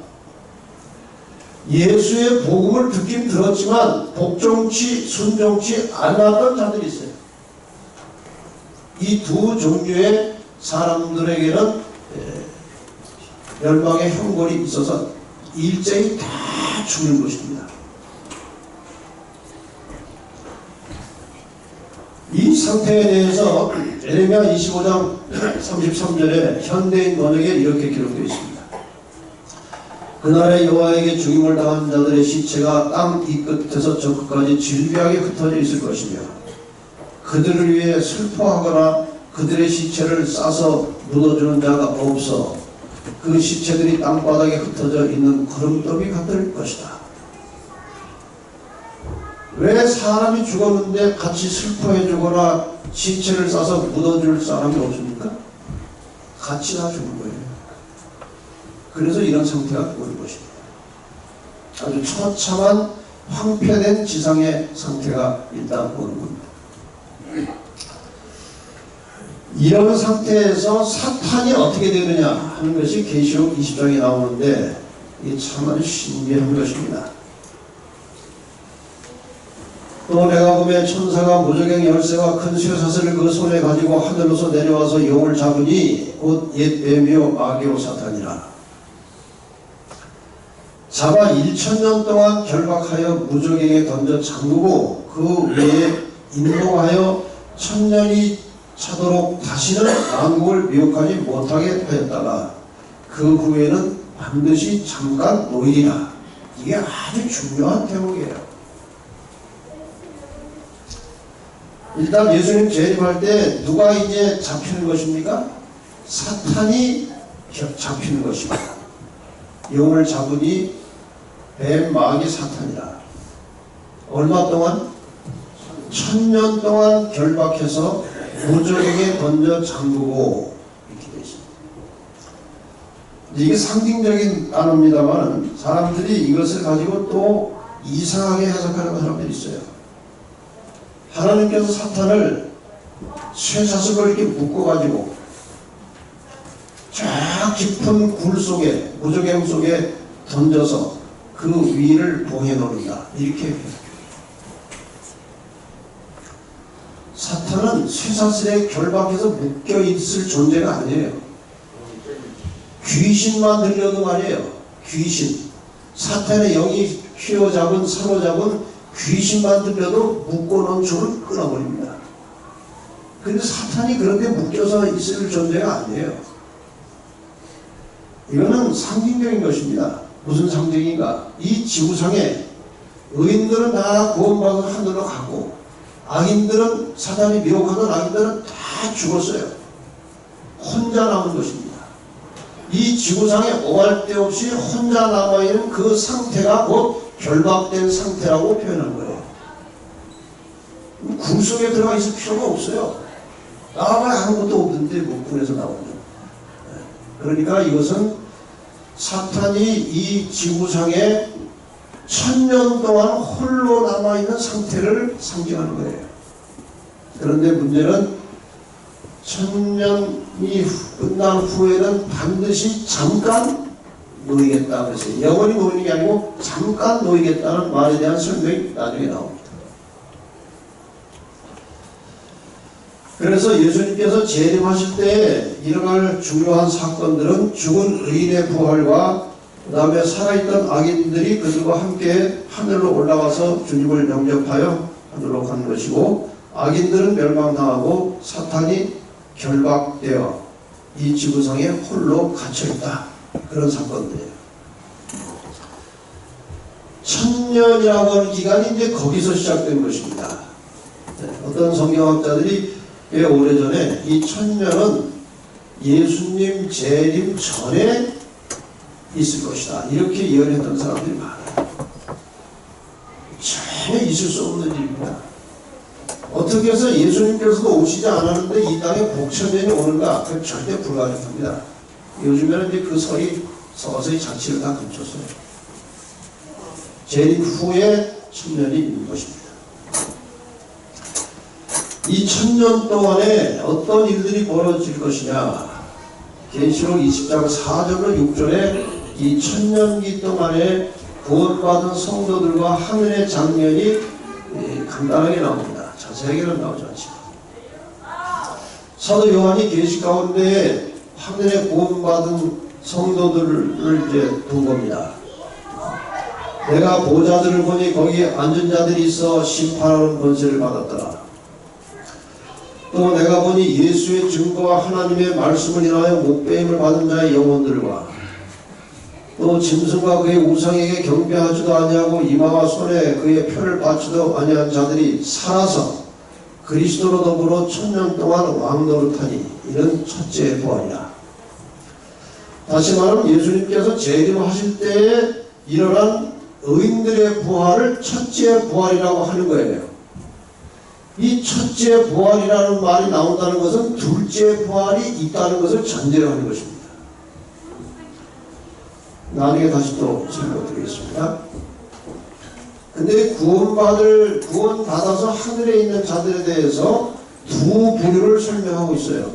예수의 복음을 듣긴 들었지만 복종치 순종치 않았던 자들이 있어요. 이 두 종류의 사람들에게는 멸망의 형벌이 있어서 일제히 다 죽는 것입니다. 이 상태에 대해서 예레미야 25장 33절에 현대인 번역에 이렇게 기록되어 있습니다. 그날에 여호와에게 죽임을 당한 자들의 시체가 땅 이 끝에서 저 끝까지 질비하게 흩어져 있을 것이며 그들을 위해 슬퍼하거나 그들의 시체를 싸서 묻어주는 자가 없어 그 시체들이 땅바닥에 흩어져 있는 구름더미 같을 것이다. 왜 사람이 죽었는데 같이 슬퍼해주거나 시체를 싸서 묻어줄 사람이 없습니까? 같이 다 죽은 거예요. 그래서 이런 상태가 오는 것입니다. 아주 처참한 황폐된 지상의 상태가 일단 오는 겁니다. 이런 상태에서 사탄이 어떻게 되느냐 하는 것이 계시록 20장에 나오는데 이게 참 아주 신기한 것입니다. 또 내가 보면 천사가 무저갱 열쇠와 큰 쇠사슬을 그 손에 가지고 하늘로서 내려와서 용을 잡으니 곧 옛 뱀이요 마귀요 사탄이라. 잡아 1000년 동안 결박하여 무저갱에 던져 잠그고 그 위에 인도하여 1000년이 차도록 다시는 왕국을 미혹하지 못하게 하였다가 그 후에는 반드시 잠깐 놓이리라. 이게 아주 중요한 대목이에요. 일단 예수님 재림할 때 누가 이제 잡히는 것입니까? 사탄이 잡히는 것입니다. 용을 잡으니 뱀 마귀 사탄이라. 얼마 동안? 1000년 동안 결박해서 무저갱에 던져 잠그고 이렇게 되어 있습니다. 이게 상징적인 단어입니다만 사람들이 이것을 가지고 또 이상하게 해석하는 사람들이 있어요. 하나님께서 사탄을 쇠사슬로 이렇게 묶어가지고 저 깊은 굴 속에 무저갱 속에 던져서 그 위를 봉해 놓는다. 이렇게 해요. 사탄은 쇠사슬에 결박해서 묶여있을 존재가 아니에요. 귀신만 들려도 말이에요. 귀신. 사탄의 영이 휘어잡은 사로잡은 귀신만 들려도 묶어놓은 줄을 끊어버립니다. 그런데 사탄이 그런데 묶여서 있을 존재가 아니에요. 이거는 상징적인 것입니다. 무슨 상징인가? 이 지구상에 의인들은 다 구원받아서 하늘로 가고 악인들은 사단이 미혹하던 악인들은 다 죽었어요. 혼자 남은 것입니다. 이 지구상에 오할 데 없이 혼자 남아있는 그 상태가 곧 결박된 상태라고 표현한 거예요. 굴 속에 들어가 있을 필요가 없어요. 나와봐야 아무것도 없는데 뭐 굴에서 나오죠. 그러니까 이것은 사탄이 이 지구상에 1000년 동안 홀로 남아있는 상태를 상징하는 거예요. 그런데 문제는 1000년이 끝난 후에는 반드시 잠깐 놓이겠다 그랬어요. 영원히 놓이는 게 아니고 잠깐 놓이겠다는 말에 대한 설명이 나중에 나옵니다. 그래서 예수님께서 재림하실 때 일어날 중요한 사건들은 죽은 의인의 부활과 그 다음에 살아있던 악인들이 그들과 함께 하늘로 올라가서 주님을 영접하여 하늘로 가는 것이고 악인들은 멸망당하고 사탄이 결박되어 이 지구상에 홀로 갇혀있다. 그런 사건들이에요. 1000년이라고 하는 기간이 이제 거기서 시작된 것입니다. 어떤 성경학자들이 꽤 오래전에 이 1000년은 예수님 재림 전에 있을 것이다. 이렇게 예언했던 사람들이 많아요. 전혀 있을 수 없는 일입니다. 어떻게 해서 예수님께서도 오시지 않았는데 이 땅에 복천년이 오는가? 그건 절대 불가능합니다. 요즘에는 이제 그 설이 서서히 자취를 다 감췄어요. 재림 후에 1000년이 있는 것입니다. 이 1000년 동안에 어떤 일들이 벌어질 것이냐. 계시록 20장 4절로 6절에 이 1000년기 동안에 구원받은 성도들과 하늘의 장면이 간단하게 나옵니다. 자세하게는 나오지 않지만 사도 요한이 계시 가운데 하늘에 구원받은 성도들을 이제 둔 겁니다. 내가 보좌들을 보니 거기에 앉은 자들이 있어 심판하는 권세를 받았더라. 또 내가 보니 예수의 증거와 하나님의 말씀을 인하여 목배임을 받은 자의 영혼들과 또 짐승과 그의 우상에게 경배하지도 아니하고 이마와 손에 그의 표를 받지도 아니한 자들이 살아서 그리스도로 더불어 1000년 동안 왕노릇하니 이는 첫째 부활이라. 다시 말하면 예수님께서 재림하실 때에 일어난 의인들의 부활을 첫째 부활이라고 하는 거예요. 이 첫째 부활이라는 말이 나온다는 것은 둘째 부활이 있다는 것을 전제로 하는 것입니다. 나중에 다시 또 설명드리겠습니다. 근데 구원받아서 하늘에 있는 자들에 대해서 두 부류를 설명하고 있어요.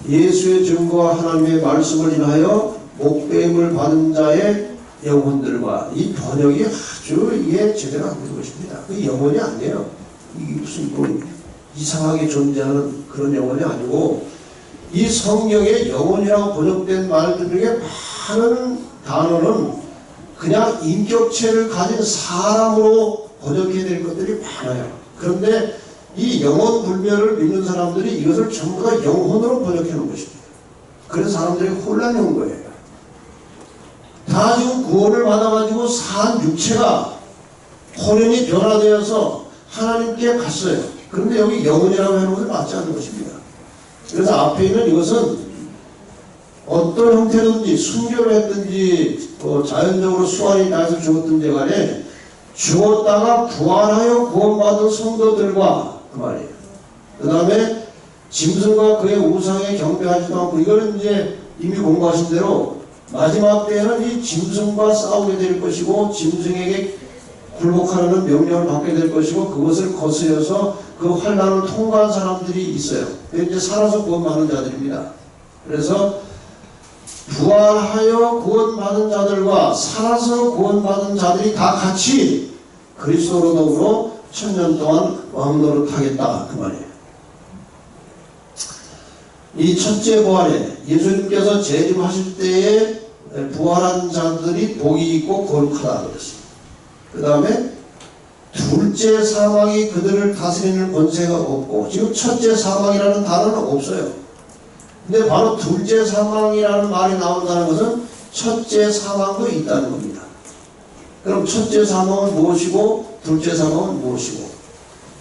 예수의 증거와 하나님의 말씀을 인하여 목배임을 받은 자의 영혼들과, 이 번역이 아주 이게 제대로 안 되는 것입니다. 그 영혼이 아니에요. 이게 무슨 뭐 이상하게 존재하는 그런 영혼이 아니고, 이 성경에 영혼이라고 번역된 말들 중에 많은 단어는 그냥 인격체를 가진 사람으로 번역해야 될 것들이 많아요. 그런데 이 영혼 불멸을 믿는 사람들이 이것을 전부 다 영혼으로 번역해 놓은 것입니다. 그래서 사람들이 혼란이 온 거예요. 다 지금 구원을 받아가지고 산 육체가 혼연이 변화되어서 하나님께 갔어요. 그런데 여기 영혼이라고 하는 것은 맞지 않는 것입니다. 그래서 앞에 있는 이것은 어떤 형태든지 순교를 했든지 자연적으로 수완이 나서 죽었든지 간에 죽었다가 부활하여 구원받은 성도들과 그 말이에요. 그 다음에 짐승과 그의 우상에 경배하지도 않고, 이거는 이제 이미 공부하신 대로 마지막 때에는 이 짐승과 싸우게 될 것이고 짐승에게 굴복하라는 명령을 받게 될 것이고, 그것을 거스려서 그 환난을 통과한 사람들이 있어요. 이제 살아서 구원받는 자들입니다. 그래서 부활하여 구원받은 자들과 살아서 구원받은 자들이 다 같이 그리스도로 더불어 1000년 동안 왕노릇 하겠다 그 말이에요. 이 첫째 부활에 예수님께서 재림하실 때에 부활한 자들이 복이 있고 거룩하다 그랬어요. 그 다음에 둘째 사망이 그들을 다스리는 권세가 없고, 지금 첫째 사망이라는 단어는 없어요. 근데 바로 둘째 사망이라는 말이 나온다는 것은 첫째 사망도 있다는 겁니다. 그럼 첫째 사망은 무엇이고 둘째 사망은 무엇이고,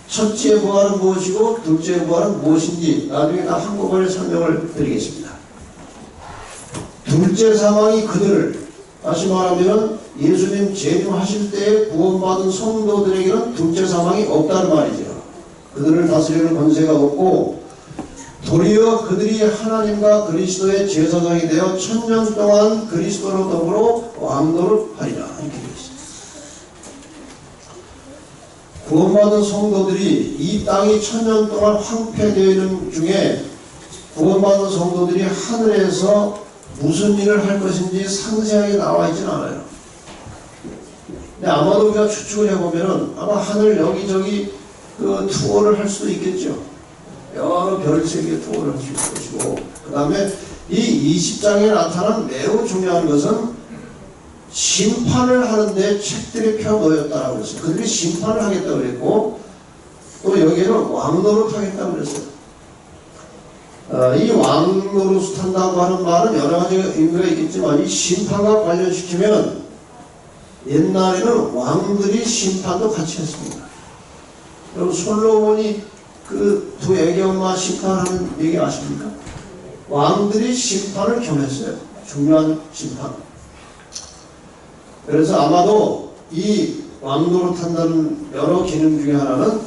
첫째 부활은 무엇이고 둘째 부활은 무엇인지 나중에 다 한꺼번에 설명을 드리겠습니다. 둘째 사망이 그들을, 다시 말하면 예수님 재림하실 때에 구원받은 성도들에게는 둘째 사망이 없다는 말이죠. 그들을 다스리는 권세가 없고, 도리어 그들이 하나님과 그리스도의 제사장이 되어 1000년 동안 그리스도로 더불어 왕노릇하리라 이렇게 되어 있습니다. 구원받은 성도들이 이 땅이 1000년 동안 황폐되어 있는 중에 구원받은 성도들이 하늘에서 무슨 일을 할 것인지 상세하게 나와 있지는 않아요. 근데 아마도 우리가 추측을 해보면은 아마 하늘 여기저기 그 투어를 할 수도 있겠죠. 여러 별세계 투어를 할 수 있을 것이고, 그 다음에 이 20장에 나타난 매우 중요한 것은 심판을 하는데 책들이 펴 놓였다라고 그랬어요. 그들이 심판을 하겠다고 그랬고, 또 여기에는 왕노릇 하겠다고 그랬어요. 이 왕노릇 한다고 하는 말은 여러 가지 의미가 있겠지만, 이 심판과 관련시키면 옛날에는 왕들이 심판도 같이 했습니다. 여러분 솔로몬이 그 두 애기 엄마 심판하는 얘기 아십니까? 왕들이 심판을 겸했어요. 중요한 심판. 그래서 아마도 이 왕노릇 한다는 여러 기능 중에 하나는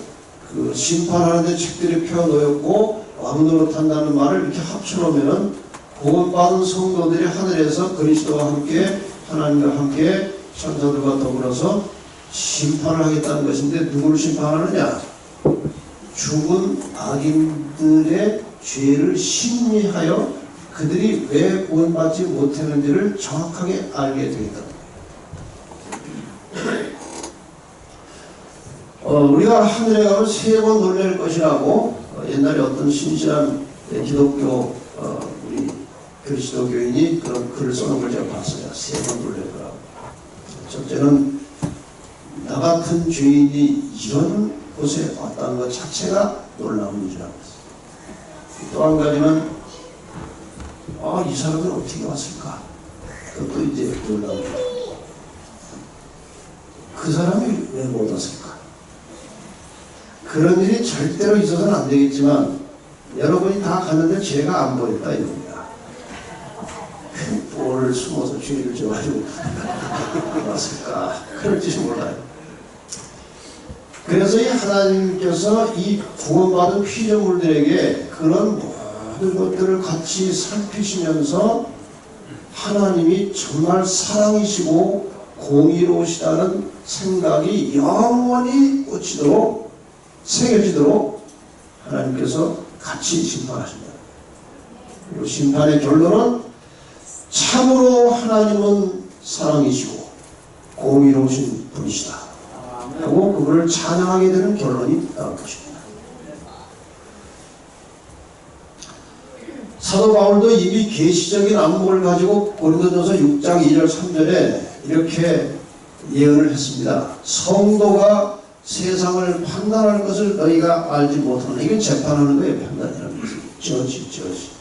그 심판하는데 책들이 펴 놓였고, 왕노릇 한다는 말을 이렇게 합쳐놓으면은 구원받은 성도들이 하늘에서 그리스도와 함께, 하나님과 함께 천사들과 더불어서 심판을 하겠다는 것인데, 누구를 심판하느냐? 죽은 악인들의 죄를 심리하여 그들이 왜 구원받지 못했는지를 정확하게 알게 되겠다. 우리가 하늘에 가면 3번 놀랄 것이라고 옛날에 어떤 신실한 기독교 우리 그리스도교인이 그런 글을 써놓은 걸 제가 봤어요. 3번 놀랄 거라고. 첫째는 나 같은 죄인이 이런 곳에 왔다는 것 자체가 놀라운 일이라고 했어요. 또 한 가지는 이 사람은 어떻게 왔을까? 그것도 이제 놀라운 일. 그 사람이 왜 못 왔을까? 그런 일이 절대로 있어서는 안 되겠지만 여러분이 다 갔는데 죄가 안 보였다 이겁니다. 돌을 숨어서 죄를 져가지고 왔을까? 그럴지 몰라요. 그래서 이 하나님께서 이 구원받은 피조물들에게 그런 모든 것들을 같이 살피시면서 하나님이 정말 사랑이시고 공의로우시다는 생각이 영원히 꽂히도록 새겨지도록 하나님께서 같이 심판하신다. 그리고 심판의 결론은 참으로 하나님은 사랑이시고 공의로우신 분이시다 하고 그분을 찬양하게 되는 결론이 나올 것입니다. 사도 바울도 이미 계시적인 안목을 가지고 고린도전서 6장 2절 3절에 이렇게 예언을 했습니다. 성도가 세상을 판단할 것을 너희가 알지 못하는, 이건 재판하는 거예요. 판단이라는 것은 저지.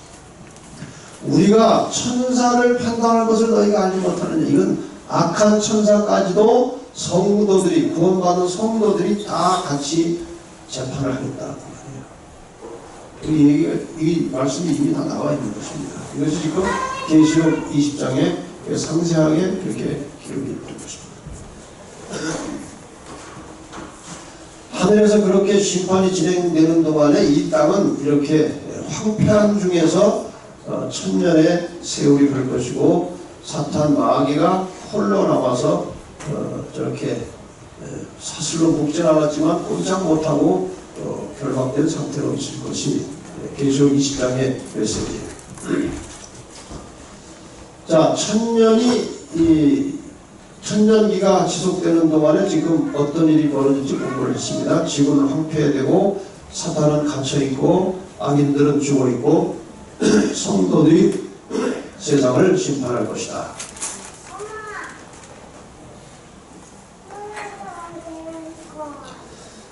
우리가 천사를 판단할 것을 너희가 알지 못하느냐, 이건 악한 천사까지도 성도들이, 구원받은 성도들이 다 같이 재판을 하겠다는 거예요. 이 말씀이 이미 다 나와 있는 것입니다. 이것이 지금 계시록 20장에 상세하게 그렇게 기록이 되는 것입니다. 하늘에서 그렇게 심판이 진행되는 동안에 이 땅은 이렇게 황폐한 중에서 천년의 세월이 흐를 것이고 사탄 마귀가 홀로 남아서 저렇게 사슬로 묶여나갔지만 꼼짝 못하고 결박된 상태로 있을 것이 계시록 20장의 메시지예요. 자, 천년기가 지속되는 동안에 지금 어떤 일이 벌어질지 공부를 했습니다. 지구는 황폐되고 사탄은 갇혀있고 악인들은 죽어있고 성도들이 세상을 심판할 것이다.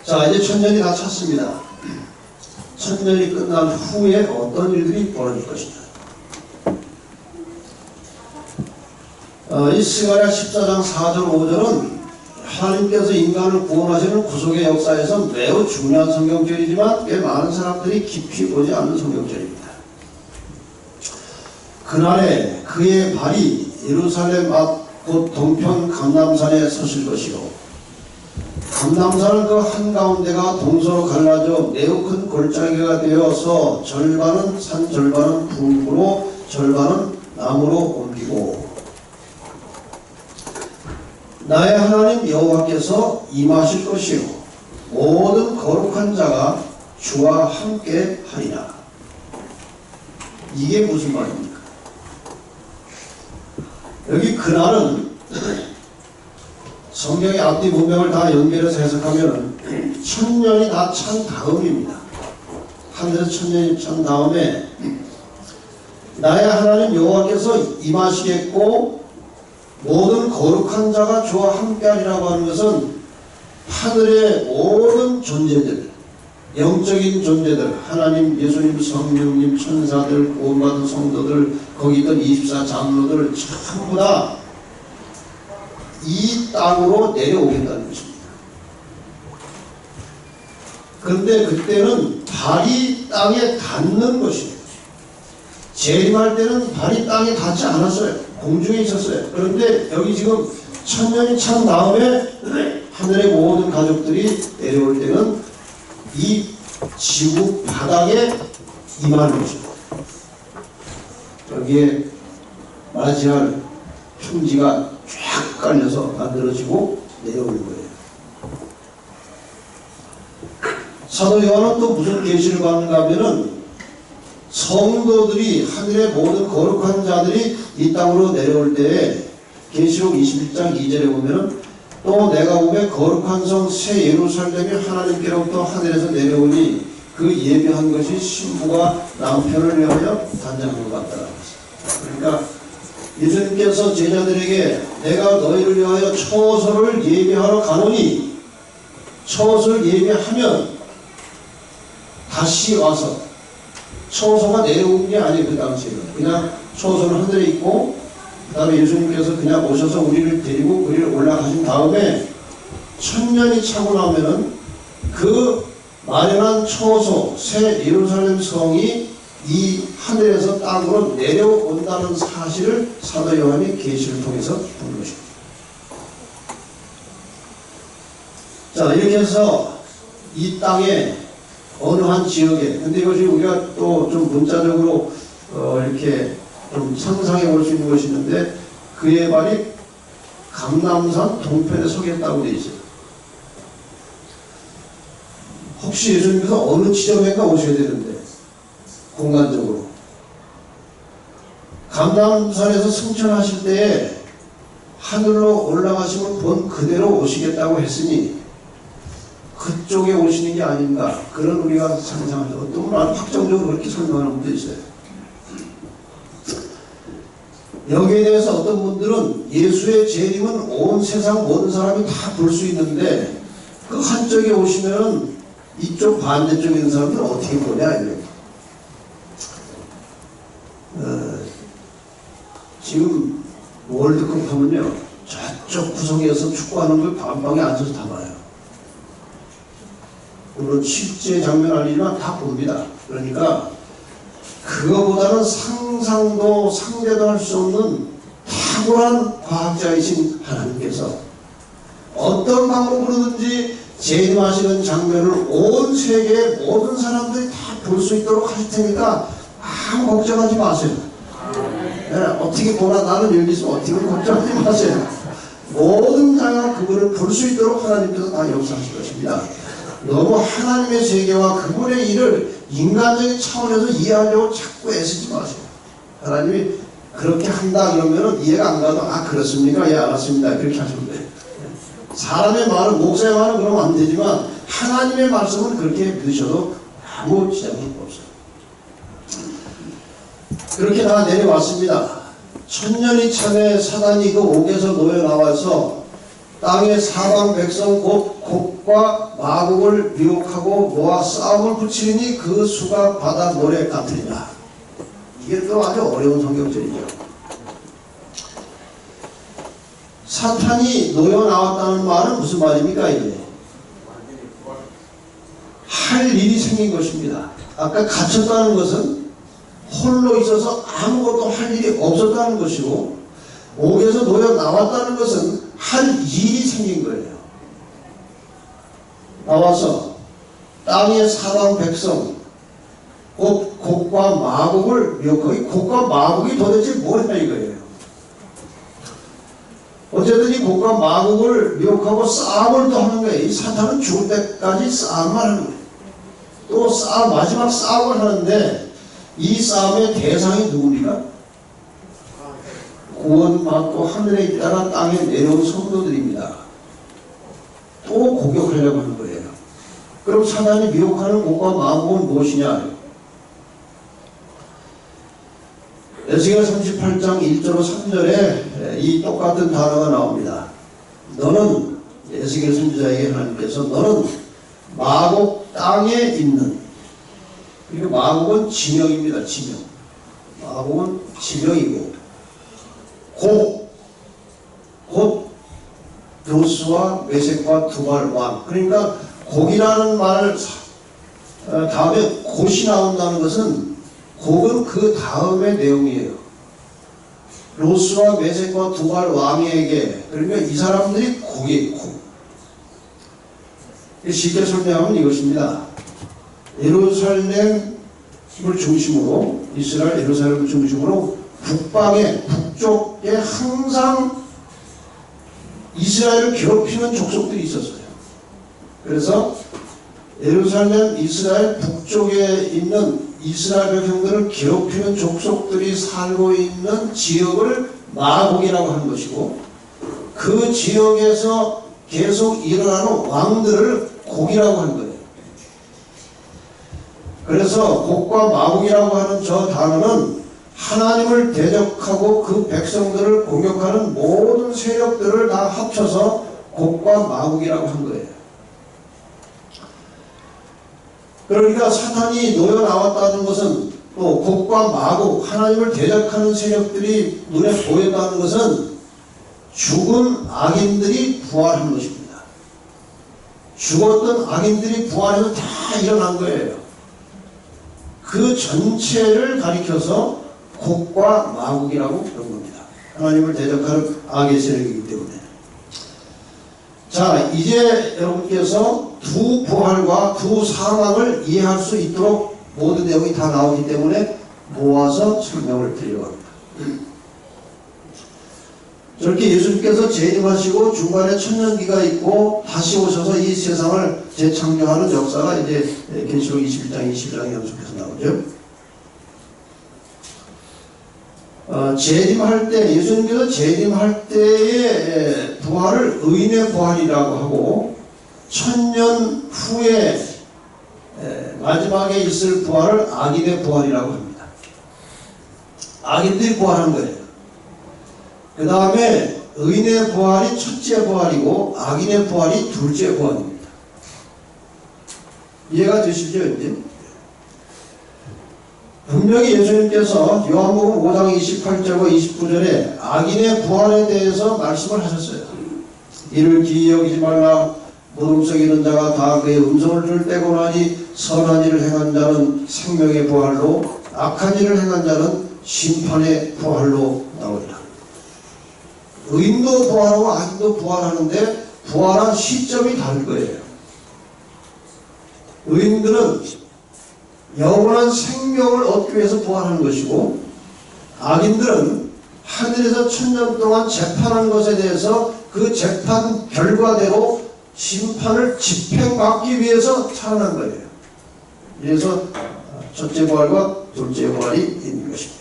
자, 이제 천년이 다 찼습니다. 천년이 끝난 후에 어떤 일들이 벌어질 것이냐. 이 스가랴 14장 4절 5절은 하나님께서 인간을 구원하시는 구속의 역사에서 매우 중요한 성경절이지만 꽤 많은 사람들이 깊이 보지 않는 성경절입니다. 그날에 그의 발이 예루살렘 앞 곧 동편 감람산에 서실 것이요 감람산은 그 한가운데가 동서로 갈라져 매우 큰 골짜기가 되어서 절반은 산 절반은 붕으로 절반은 나무로 옮기고 나의 하나님 여호와께서 임하실 것이요 모든 거룩한 자가 주와 함께 하리라. 이게 무슨 말입니까? 여기 그날은 성경의 앞뒤 문맥을 다 연결해서 해석하면 천년이 다 찬 다음입니다. 하늘에서 천년이 찬 다음에 나의 하나님 여호와께서 임하시겠고 모든 거룩한 자가 주와 함께하리라고 하는 것은 하늘의 모든 존재들, 영적인 존재들, 하나님, 예수님, 성령님, 천사들, 구원받은 성도들, 거기 있던 24장로들 전부 다 이 땅으로 내려오겠다는 것입니다. 그런데 그때는 발이 땅에 닿는 것이에요. 재림할 때는 발이 땅에 닿지 않았어요. 공중에 있었어요. 그런데 여기 지금 천년이 찬 다음에 하늘의 모든 가족들이 내려올 때는 이 지구 바닥에 임하는 것입니다. 여기에 맞이할 평지가 쫙 깔려서 만들어지고 내려오는 거예요. 사도 요한은 또 무슨 계시를 받는가 하면은 성도들이 하늘의 모든 거룩한 자들이 이 땅으로 내려올 때에 계시록 21장 2절에 보면은 또 내가 보매 거룩한 성 새 예루살렘이 하나님께로부터 하늘에서 내려오니 그 예비한 것이 신부가 남편을 위하여 단장한 것 같더라. 그러니까 예수님께서 제자들에게 내가 너희를 위하여 처소를 예비하러 가노니 처소를 예비하면 다시 와서 처소가 내려온 게 아니에요. 그 당시에는 그냥 처소는 하늘에 있고 그 다음에 예수님께서 그냥 오셔서 우리를 데리고 우리를 올라가신 다음에 천년이 차고 나면은 그 마련한 처소 새 예루살렘 성이 이 하늘에서 땅으로 내려온다는 사실을 사도 요한이 계시를 통해서 본 것입니다. 자, 이렇게 해서 이 땅에 어느 한 지역에, 근데 이것이 우리가 또 좀 문자적으로 이렇게 좀 상상해 볼 수 있는 것이 있는데 그의 발이 감람산 동편에 서겠다고 되어 있어요. 혹시 예수님께서 어느 지점에가 오셔야 되는데 공간적으로 감람산에서 승천하실 때에 하늘로 올라가시면 본 그대로 오시겠다고 했으니 그쪽에 오시는 게 아닌가 그런 우리가 상상하죠. 어떤 분은 확정적으로 그렇게 설명하는 분도 있어요. 여기에 대해서 어떤 분들은 예수의 재림은 온 세상 모든 사람이 다 볼 수 있는데 그 한쪽에 오시면은 이쪽 반대쪽에 있는 사람들은 어떻게 보냐 이래요. 지금 월드컵 하면요 저쪽 구석에서 축구하는 걸 방방에 앉아서 다 봐요. 물론 실제 장면 아니지만 다 봅니다. 그러니까 그거보다는 상상도 상대도 할 수 없는 탁월한 과학자이신 하나님께서 어떤 방법으로든지 재림하시는 장면을 온 세계의 모든 사람들이 다 볼 수 있도록 하실 테니까 아무 걱정하지 마세요. 네, 어떻게 보나 나는 여기 있으면 어떻게 걱정하지 마세요. 모든 자가 그분을 볼 수 있도록 하나님께서 다 역사하실 것입니다. 너무 하나님의 세계와 그분의 일을 인간적인 차원에서 이해하려고 자꾸 애쓰지 마세요. 하나님이 그렇게 한다 그러면 이해가 안 가도 아 그렇습니까? 예 알았습니다. 그렇게 하시면 돼요. 사람의 말은 목사의 말은 그러면 안 되지만 하나님의 말씀은 그렇게 믿으셔도 아무 지장이 없어요. 그렇게 다 내려왔습니다. 천년이 참에 사단이 그 옥에서 놓여 나와서 땅의 사방 백성 곧 곡과 마곡을 미혹하고 모아 싸움을 붙이니 그 수가 바다 모래 같으리라. 이게 또 아주 어려운 성경절이죠. 사탄이 놓여 나왔다는 말은 무슨 말입니까? 이제 할 일이 생긴 것입니다. 아까 갇혔다는 것은 홀로 있어서 아무것도 할 일이 없었다는 것이고 옥에서 놓여 나왔다는 것은 할 일이 생긴 거예요. 나와서 땅의 사방 백성 곧 곡과 마곡을 미혹하고 곡과 마곡이 도대체 뭐냐 이거예요. 어쨌든 이 곡과 마곡을 미혹하고 싸움을 또 하는 거예요. 이 사탄은 죽을 때까지 싸움만 하는 거예요. 또 마지막 싸움을 하는데 이 싸움의 대상이 누굽니까? 구원받고 하늘에 있다가 땅에 내려온 성도들입니다. 또 공격하려고 하는 거예요. 그럼 사단이 미혹하는 곡과 마곡은 무엇이냐? 에스겔 38장 1절로 3절에 이 똑같은 단어가 나옵니다. 너는 에스겔 선지자에게 하나님께서 너는 마곡 땅에 있는 그리고 마곡은 지명입니다. 지명. 마곡은 지명이고 곧 로스와 메섹과 두발 왕. 그러니까 곡이라는 말 다음에 곧이 나온다는 것은 곡은 그 다음의 내용이에요. 로스와 메섹과 두발 왕에게 그러니까 이 사람들이 곡이에요. 곡. 쉽게 설명하면 이것입니다. 예루살렘을 중심으로 이스라엘 예루살렘을 중심으로 북방에 북쪽에 항상 이스라엘을 괴롭히는 족속들이 있었어요. 그래서 예루살렘 이스라엘 북쪽에 있는 이스라엘 백성들을 괴롭히는 족속들이 살고 있는 지역을 마곡이라고 하는 것이고, 그 지역에서 계속 일어나는 왕들을 곡이라고 하는 거예요. 그래서 곡과 마곡이라고 하는 저 단어는 하나님을 대적하고 그 백성들을 공격하는 모든 세력들을 다 합쳐서 곡과 마곡이라고 한 거예요. 그러니까 사탄이 놓여 나왔다는 것은, 또 곡과 마곡, 하나님을 대적하는 세력들이 눈에 보였다는 것은 죽은 악인들이 부활한 것입니다. 죽었던 악인들이 부활해서 다 일어난 거예요. 그 전체를 가리켜서 곡과 마곡이라고 그런 겁니다. 하나님을 대적하는 악의 세력이기 때문에. 자, 이제 여러분께서 두 부활과 두 사망을 이해할 수 있도록 모든 내용이 다 나오기 때문에 모아서 설명을 드리려고 합니다. 저렇게 예수님께서 재림하시고 중간에 천년기가 있고 다시 오셔서 이 세상을 재창조하는 역사가 이제 계시록 21장, 22장에 연속해서 나오죠. 재림할 때, 예수님께서 재림할 때의 부활을 의인의 부활이라고 하고, 천년 후에 마지막에 있을 부활을 악인의 부활이라고 합니다. 악인들이 부활한 거예요. 그 다음에 의인의 부활이 첫째 부활이고 악인의 부활이 둘째 부활입니다. 이해가 되시죠? 이제? 분명히 예수님께서 요한복음 5장 28절과 29절에 악인의 부활에 대해서 말씀을 하셨어요. 이를 기이 여기지 말라. 무덤 속에 있는 자가 다 그의 음성을 들을 때고나니 선한 일을 행한 자는 생명의 부활로, 악한 일을 행한 자는 심판의 부활로 나오리라. 의인도 부활하고 악인도 부활하는데 부활한 시점이 다를 거예요. 의인들은 영원한 생명을 얻기 위해서 부활하는 것이고, 악인들은 하늘에서 천년 동안 재판한 것에 대해서 그 재판 결과대로 심판을 집행받기 위해서 살아난 거예요. 그래서 첫째 부활과 둘째 부활이 있는 것입니다.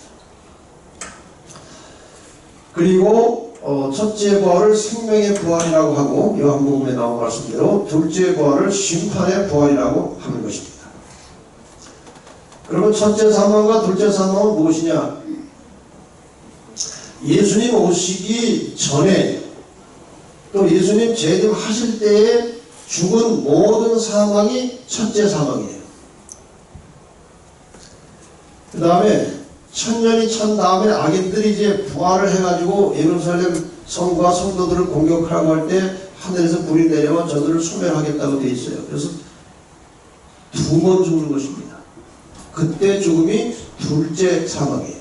그리고 첫째 부활을 생명의 부활이라고 하고, 요한복음에 나온 말씀대로 둘째 부활을 심판의 부활이라고 하는 것입니다. 그러면 첫째 사망과 둘째 사망은 무엇이냐? 예수님 오시기 전에, 또 예수님 재림하실 때에 죽은 모든 사망이 첫째 사망이에요. 그 다음에 천년이 찬 다음에 악인들이 이제 부활을 해가지고 예루살렘 성과 성도들을 공격하라고 할 때 하늘에서 불이 내려와 저들을 소멸하겠다고 되어 있어요. 그래서 두 번 죽는 것입니다. 그때 죽음이 둘째 사망이에요.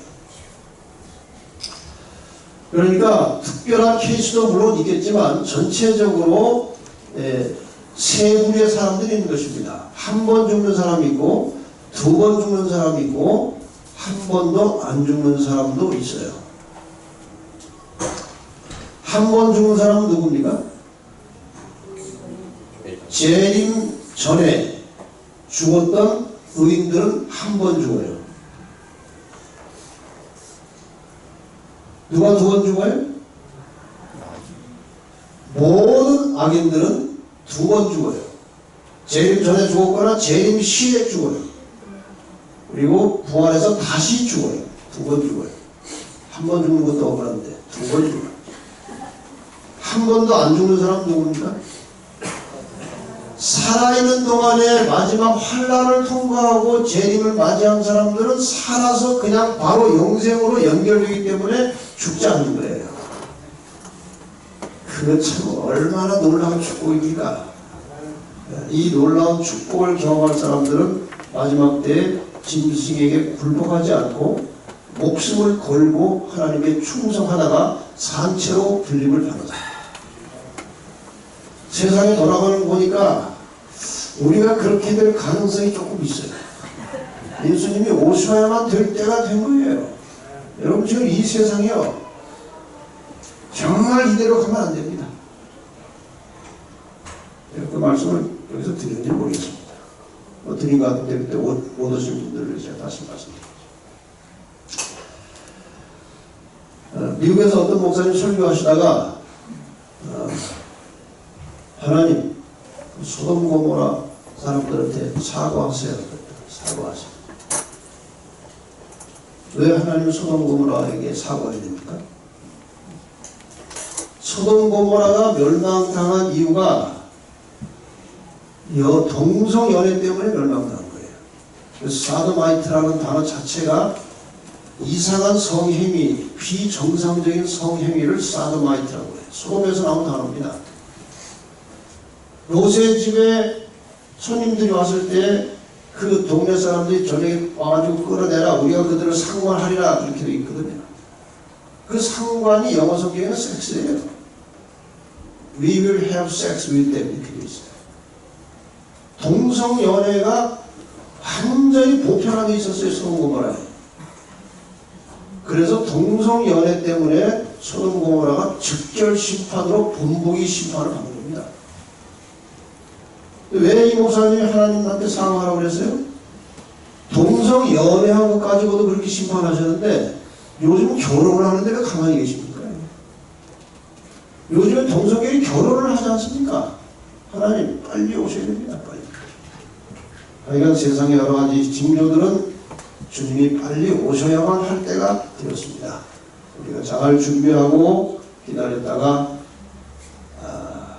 그러니까 특별한 케이스도 물론 있겠지만 전체적으로 세 부류의 사람들이 있는 것입니다. 한 번 죽는 사람이 있고, 두 번 죽는 사람이 있고, 한 번도 안 죽는 사람도 있어요. 한 번 죽는 사람은 누굽니까? 재림 전에 죽었던 의인들은 한 번 죽어요. 누가 두 번 죽어요? 모든 악인들은 두 번 죽어요. 재림 전에 죽었거나 재림 시에 죽어요. 그리고 부활해서 다시 죽어요. 두 번 죽어요. 한 번 죽는 것도 억울한데 두 번 죽어요. 한 번도 안 죽는 사람 누굽니까? 살아있는 동안에 마지막 환난을 통과하고 재림을 맞이한 사람들은 살아서 그냥 바로 영생으로 연결되기 때문에 죽지 않는 거예요. 그거 참 얼마나 놀라운 축복입니까? 이 놀라운 축복을 경험할 사람들은 마지막 때에 짐승에게 굴복하지 않고 목숨을 걸고 하나님께 충성하다가 산채로 불림을 받는다. 세상에 돌아가는 거 보니까 우리가 그렇게 될 가능성이 조금 있어요. 예수님이 오셔야만 될 때가 된 거예요. 여러분 지금 이 세상이요, 정말 이대로 가면 안 됩니다. 그 말씀을 여기서 드리는지 모르겠습니다. 드린 것 같은데 그때 못 오신 분들을 제가 다시 말씀드립니다. 미국에서 어떤 목사님 설교하시다가 하나님 소돔 고모라 사람들한테 사과하세요. 사과하세요. 왜 하나님 소돔 고모라에게 사과해야 됩니까? 소돔 고모라가 멸망당한 이유가 동성 연애 때문에 멸망당한 거예요. 그래서 사도마이트라는 단어 자체가 이상한 성행위, 비정상적인 성행위를 사도마이트라고 해요. 소돔에서 나온 단어입니다. 롯의 집에 손님들이 왔을 때 그 동네 사람들이 저녁에 와가지고 끌어내라, 우리가 그들을 상관하리라, 이렇게 되어 있거든요. 그 상관이 영어 성경에는 섹스예요. We will have sex with them, 이렇게 되어 있어요. 동성 연애가 완전히 보편화되어 있었어요. 소돔 고모라에. 그래서 동성 연애 때문에 소돔 고모라가 즉결 심판으로 본보기 심판을 받는 겁니다. 왜 이 목사님이 하나님한테 사과하라고 그랬어요? 동성 연애한 것 가지고도 그렇게 심판하셨는데 요즘 결혼을 하는데 왜 가만히 계십니까? 요즘에 동성끼리 결혼을 하지 않습니까? 하나님 빨리 오셔야 됩니다. 빨리. 하여간 세상의 여러 가지 징조들은 주님이 빨리 오셔야만 할 때가 되었습니다. 우리가 잘 준비하고 기다렸다가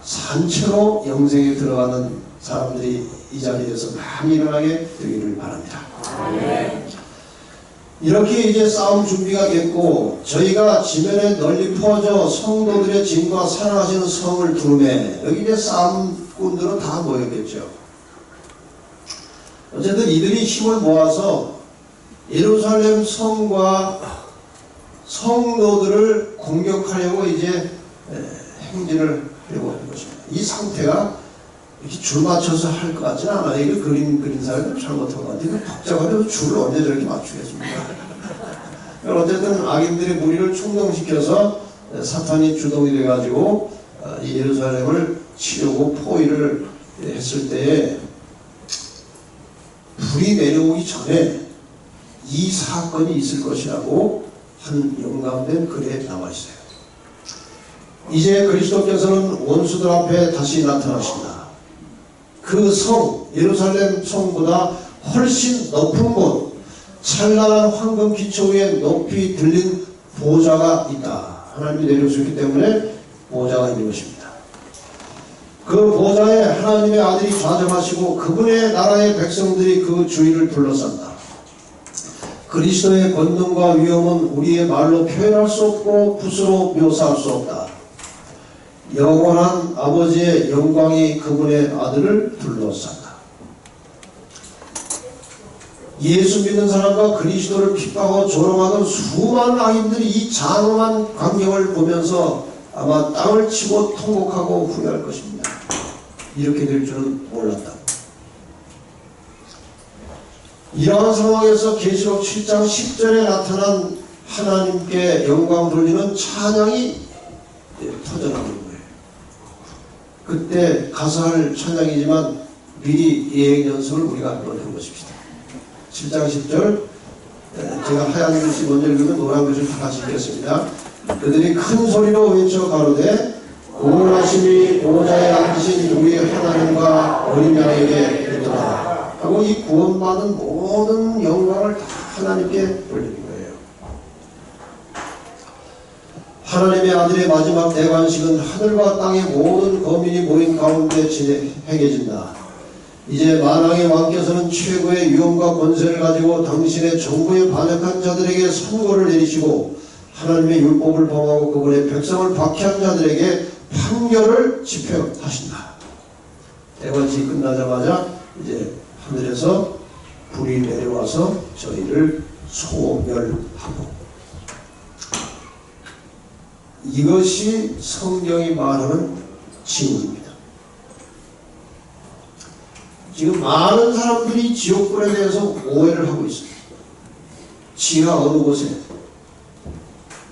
산채로 영생에 들어가는 사람들이 이 자리에서 많이 일어나게 되기를 바랍니다. 이렇게 이제 싸움 준비가 됐고 저희가 지면에 널리 퍼져 성도들의 짐과 사랑하시는 성을 두르매 여기 이제 싸움꾼들은 다 모였겠죠. 어쨌든 이들이 힘을 모아서 예루살렘 성과 성도들을 공격하려고 이제 행진을 하려고 하는 것입니다. 이 상태가 이렇게 줄 맞춰서 할 것 같지는 않아요. 이거 그린 사람은 잘못한 것 같아요. 복잡하게 줄을 언제 저렇게 맞추겠습니까? 어쨌든 악인들의 무리를 충동시켜서 사탄이 주동이 돼가지고 예루살렘을 치려고 포위를 했을 때에 불이 내려오기 전에 이 사건이 있을 것이라고 한 영감된 글에 나와 있어요. 이제 그리스도께서는 원수들 앞에 다시 나타나신다. 그 성, 예루살렘 성보다 훨씬 높은 곳, 찬란한 황금 기초 위에 높이 들린 보좌가 있다. 하나님이 내려오셨기 때문에 보좌가 있는 것입니다. 그 보좌에 하나님의 아들이 좌정하시고 그분의 나라의 백성들이 그 주위를 둘러싼다. 그리스도의 권능과 위엄은 우리의 말로 표현할 수 없고 붓으로 묘사할 수 없다. 영원한 아버지의 영광이 그분의 아들을 둘러싼다. 예수 믿는 사람과 그리스도를 핍박하고 조롱하던 수많은 악인들이 이 장엄한 광경을 보면서 아마 땅을 치고 통곡하고 후회할 것입니다. 이렇게 될 줄은 몰랐다. 이러한 상황에서 계시록 7장 10절에 나타난 하나님께 영광 돌리는 찬양이 터져나오는 거예요. 그때 가사할 찬양이지만 미리 예행 연습을 우리가 한번 해보십시다. 7장 10절 제가 하얀 글씨 먼저 읽으면 노란 글씨를 다 같이 읽겠습니다. 그들이 큰 소리로 외쳐 가로되 구원하심이 보좌에 앉으신 우리 하나님과 어린 양에게 있도다 하고 이 구원받은 모든 영광을 다 하나님께 돌리는 거예요. 하나님의 아들의 마지막 대관식은 하늘과 땅의 모든 거민이 모인 가운데 행해진다. 이제 만왕의 왕께서는 최고의 위엄과 권세를 가지고 당신의 정부에 반역한 자들에게 선고를 내리시고 하나님의 율법을 범하고 그분의 백성을 박해한 자들에게 판결을 집행하신다. 대관식이 끝나자마자 이제 하늘에서 불이 내려와서 저희를 소멸하고, 이것이 성경이 말하는 지옥입니다. 지금 많은 사람들이 지옥불에 대해서 오해를 하고 있어요. 지하 어느 곳에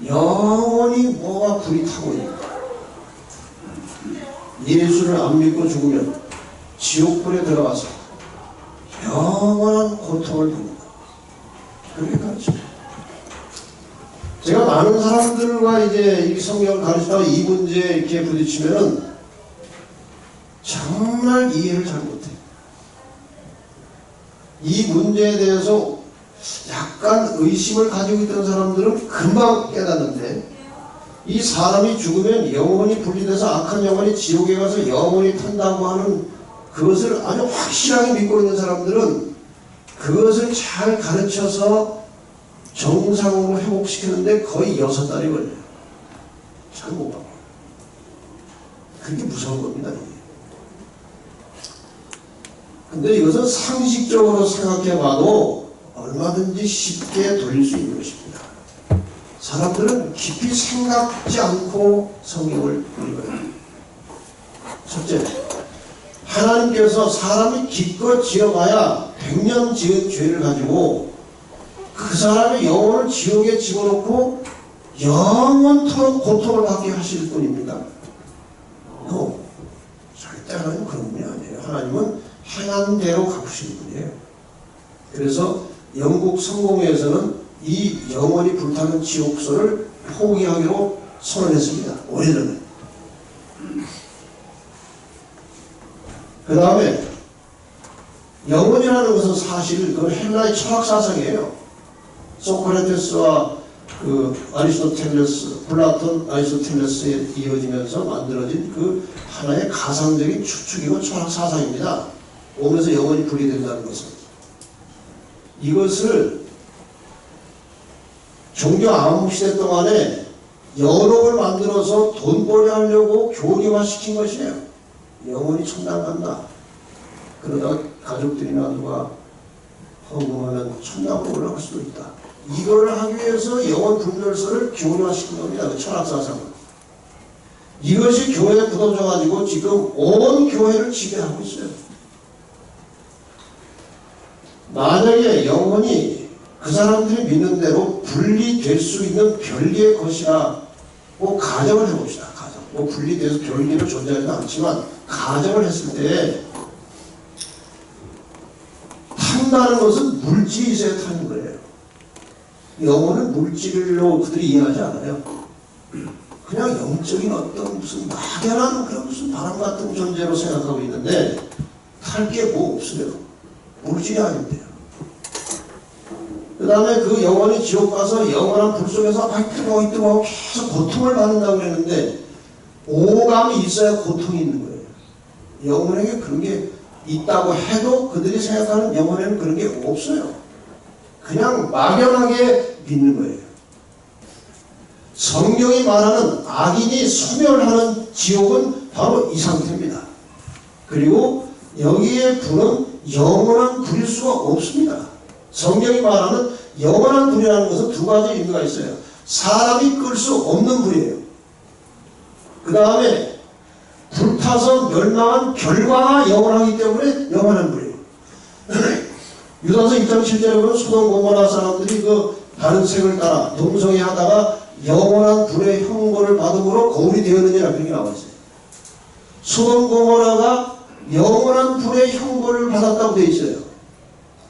영원히 뭐가 불이 타고 있는가. 예수를 안 믿고 죽으면 지옥불에 들어가서 영원한 고통을 받는다. 그렇게 가르쳐요. 제가 많은 사람들과 이제 이 성경을 가르치다가 이 문제에 이렇게 부딪히면은 정말 이해를 잘 못해요. 이 문제에 대해서 약간 의심을 가지고 있던 사람들은 금방 깨닫는데, 이 사람이 죽으면 영혼이 분리돼서 악한 영혼이 지옥에 가서 영혼이 탄다고 하는 그것을 아주 확실하게 믿고 있는 사람들은 그것을 잘 가르쳐서 정상으로 회복시키는데 거의 6달이 걸려요. 잘 못 봐요. 그게 무서운 겁니다. 이게. 근데 이것은 상식적으로 생각해봐도 얼마든지 쉽게 돌릴 수 있는 것입니다. 사람들은 깊이 생각지 않고 성경을 읽어요. 첫째, 하나님께서 사람이 기껏 지어봐야 100년 지은 죄를 가지고 그 사람의 영혼을 지옥에 집어넣고 영원토록 고통을 받게 하실 분입니다. 절대 하나님은 그런 분이 아니에요. 하나님은 행한 대로 갚으시는 분이에요. 그래서 영국 성공회에서는 이 영원히 불타는 지옥소를 포기하기로 선언했습니다. 오래전에. 그 다음에 영혼이라는 것은 사실 그 헬라의 철학사상이에요. 소크라테스와 그 아리스토텔레스, 플라톤, 아리스토텔레스에 이어지면서 만들어진 그 하나의 가상적인 추측이고 철학사상입니다. 몸에서 영혼이 분리된다는 것은. 이것을 종교 암흑시대 동안에 여러 걸 만들어서 돈벌이 하려고 교리화시킨 것이에요. 영혼이 천당 간다. 그러다가 가족들이나 누가 헌금하면 천당으로 올라갈 수도 있다. 이거를 하기 위해서 영혼 분별설을 교리화시킨 겁니다. 그 철학사상은. 이것이 교회에 묻어져가지고 지금 온 교회를 지배하고 있어요. 만약에 영혼이 그 사람들이 믿는 대로 분리될 수 있는 별개의 것이라고 가정을 해봅시다. 가정. 뭐 분리돼서 별개로 존재하지는 않지만 가정을 했을 때 탄다는 것은 물질이 있어야 타는 거예요. 영혼은 물질로 그들이 이해하지 않아요. 그냥 영적인 어떤 무슨 막연한 그런 무슨 바람 같은 존재로 생각하고 있는데 탈 게 뭐 없어요. 물질이 아닌데요. 그 다음에 그 영혼이 지옥 가서 영원한 불 속에서 뜨거워 계속 고통을 받는다고 그랬는데 오감이 있어야 고통이 있는 거예요. 영혼에게 그런 게 있다고 해도 그들이 생각하는 영혼에는 그런 게 없어요. 그냥 막연하게 믿는 거예요. 성경이 말하는 악인이 소멸하는 지옥은 바로 이 상태입니다. 그리고 여기에 불은 영원한 불일 수가 없습니다. 성경이 말하는 영원한 불이라는 것은 두 가지 의미가 있어요. 사람이 끌 수 없는 불이에요. 그 다음에 불타서 멸망한 결과가 영원하기 때문에 영원한 불이에요. 유다서 1장 7절에 보면 소돔 고모라 사람들이 그 다른 색을 따라 동성애하다가 영원한 불의 형벌을 받음으로 거울이 되었느니라 그렇게 나와 있어요. 소돔 고모라가 영원한 불의 형벌을 받았다고 되어 있어요.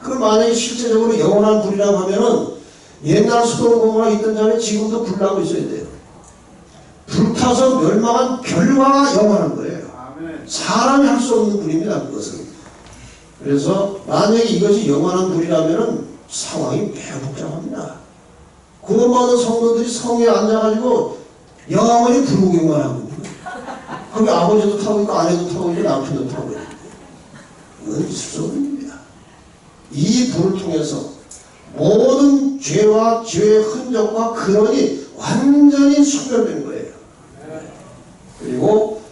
그 만약에 실제적으로 영원한 불이라고 하면은 옛날 소돔 고모라 있던 자리에 지금도 불나고 있어야 돼요. 불타서 멸망한 결과가 영원한 거예요. 사람이 할 수 없는 불입니다. 그것은. 그래서 만약에 이것이 영원한 불이라면은 상황이 매우 복잡합니다. 구원받은 성도들이 성에 앉아가지고 영원히 불구경만 하고 있는 거예요. 거기 아버지도 타고 있고 아내도 타고 있고 남편도 타고 있고. 이건 있을 수 없는 일입니다. 이 불을 통해서 모든 죄와 죄의 흔적과 근원이 완전히 소멸된 거예요. 그리고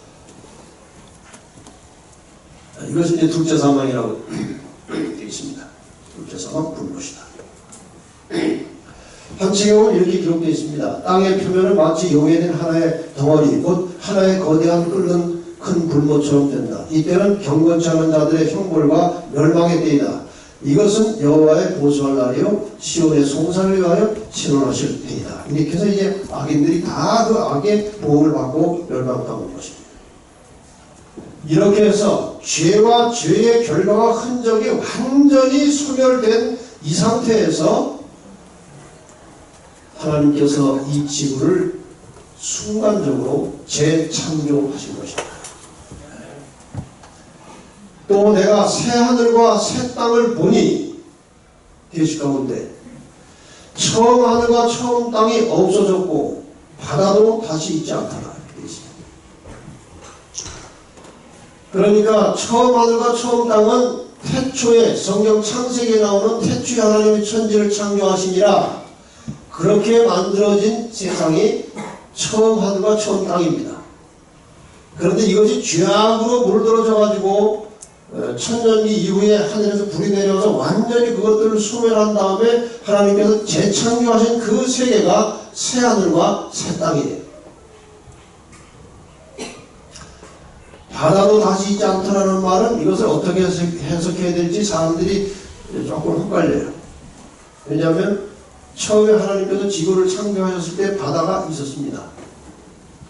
이것은 이제 둘째 사망이라고 되어 있습니다. 둘째 사망 불못이다. 한 책에는 이렇게 기록되어 있습니다. 땅의 표면은 마치 용해된 하나의 덩어리, 곧 하나의 거대한 끓는 큰 불못처럼 된다. 이때는 경건치 않은 자들의 형벌과 멸망의 때이다. 이것은 여호와의 보수할 날이요 시온의 송사를 위하여 신원하실 때이다. 이렇게 해서 이제 악인들이 다 그 악의 보응을 받고 멸망당하는 것입니다. 이렇게 해서 죄와 죄의 결과와 흔적이 완전히 소멸된 이 상태에서 하나님께서 이 지구를 순간적으로 재창조하신 것입니다. 또 내가 새 하늘과 새 땅을 보니 계시 가운데 처음 하늘과 처음 땅이 없어졌고 바다도 다시 있지 않더라. 그러니까 처음 하늘과 처음 땅은 태초에 성경 창세기에 나오는 태초에 하나님이 천지를 창조하시니라 그렇게 만들어진 세상이 처음 하늘과 처음 땅입니다. 그런데 이것이 죄악으로 물들어져 가지고 천년기 이후에 하늘에서 불이 내려서 완전히 그것들을 소멸한 다음에 하나님께서 재창조하신 그 세계가 새 하늘과 새 땅이에요. 바다도 다시 있지 않다라는 말은 이것을 어떻게 해석해야 될지 사람들이 조금 헷갈려요. 왜냐하면 처음에 하나님께서 지구를 창조하셨을 때 바다가 있었습니다.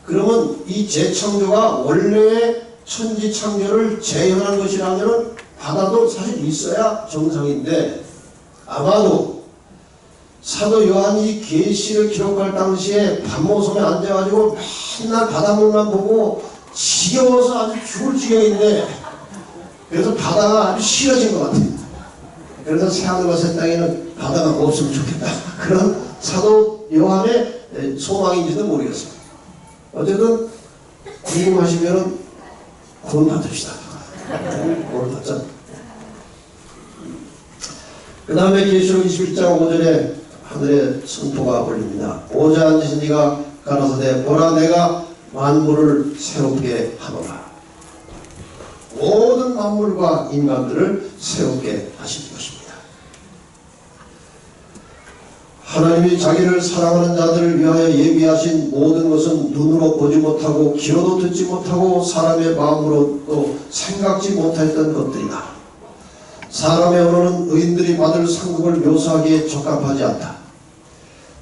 그러면 이 재창조가 원래의 천지 창조를 재현한 것이라면 바다도 사실 있어야 정상인데 아마도 사도 요한이 계시를 기록할 당시에 밤모섬에 앉아가지고 맨날 바닷물만 보고 지겨워서 아주 죽을 지경인데 그래서 바다가 아주 싫어진 것 같아요. 그래서 새하늘과 새 땅에는 바다가 없으면 좋겠다. 그런 사도 요한의 소망인지도 모르겠어요. 어쨌든 궁금하시면은 구원 받읍시다. 구원 받자. 그 다음에 계시록 21장 5절에 하늘에 선포가 올립니다. 보좌에 앉으신 이가 가라사대 보라 내가 만물을 새롭게 하노라. 모든 만물과 인간들을 새롭게 하시는 것입니다. 하나님이 자기를 사랑하는 자들을 위하여 예비하신 모든 것은 눈으로 보지 못하고 귀로도 듣지 못하고 사람의 마음으로도 생각지 못했던 것들이다. 사람의 언어는 의인들이 받을 상급을 묘사하기에 적합하지 않다.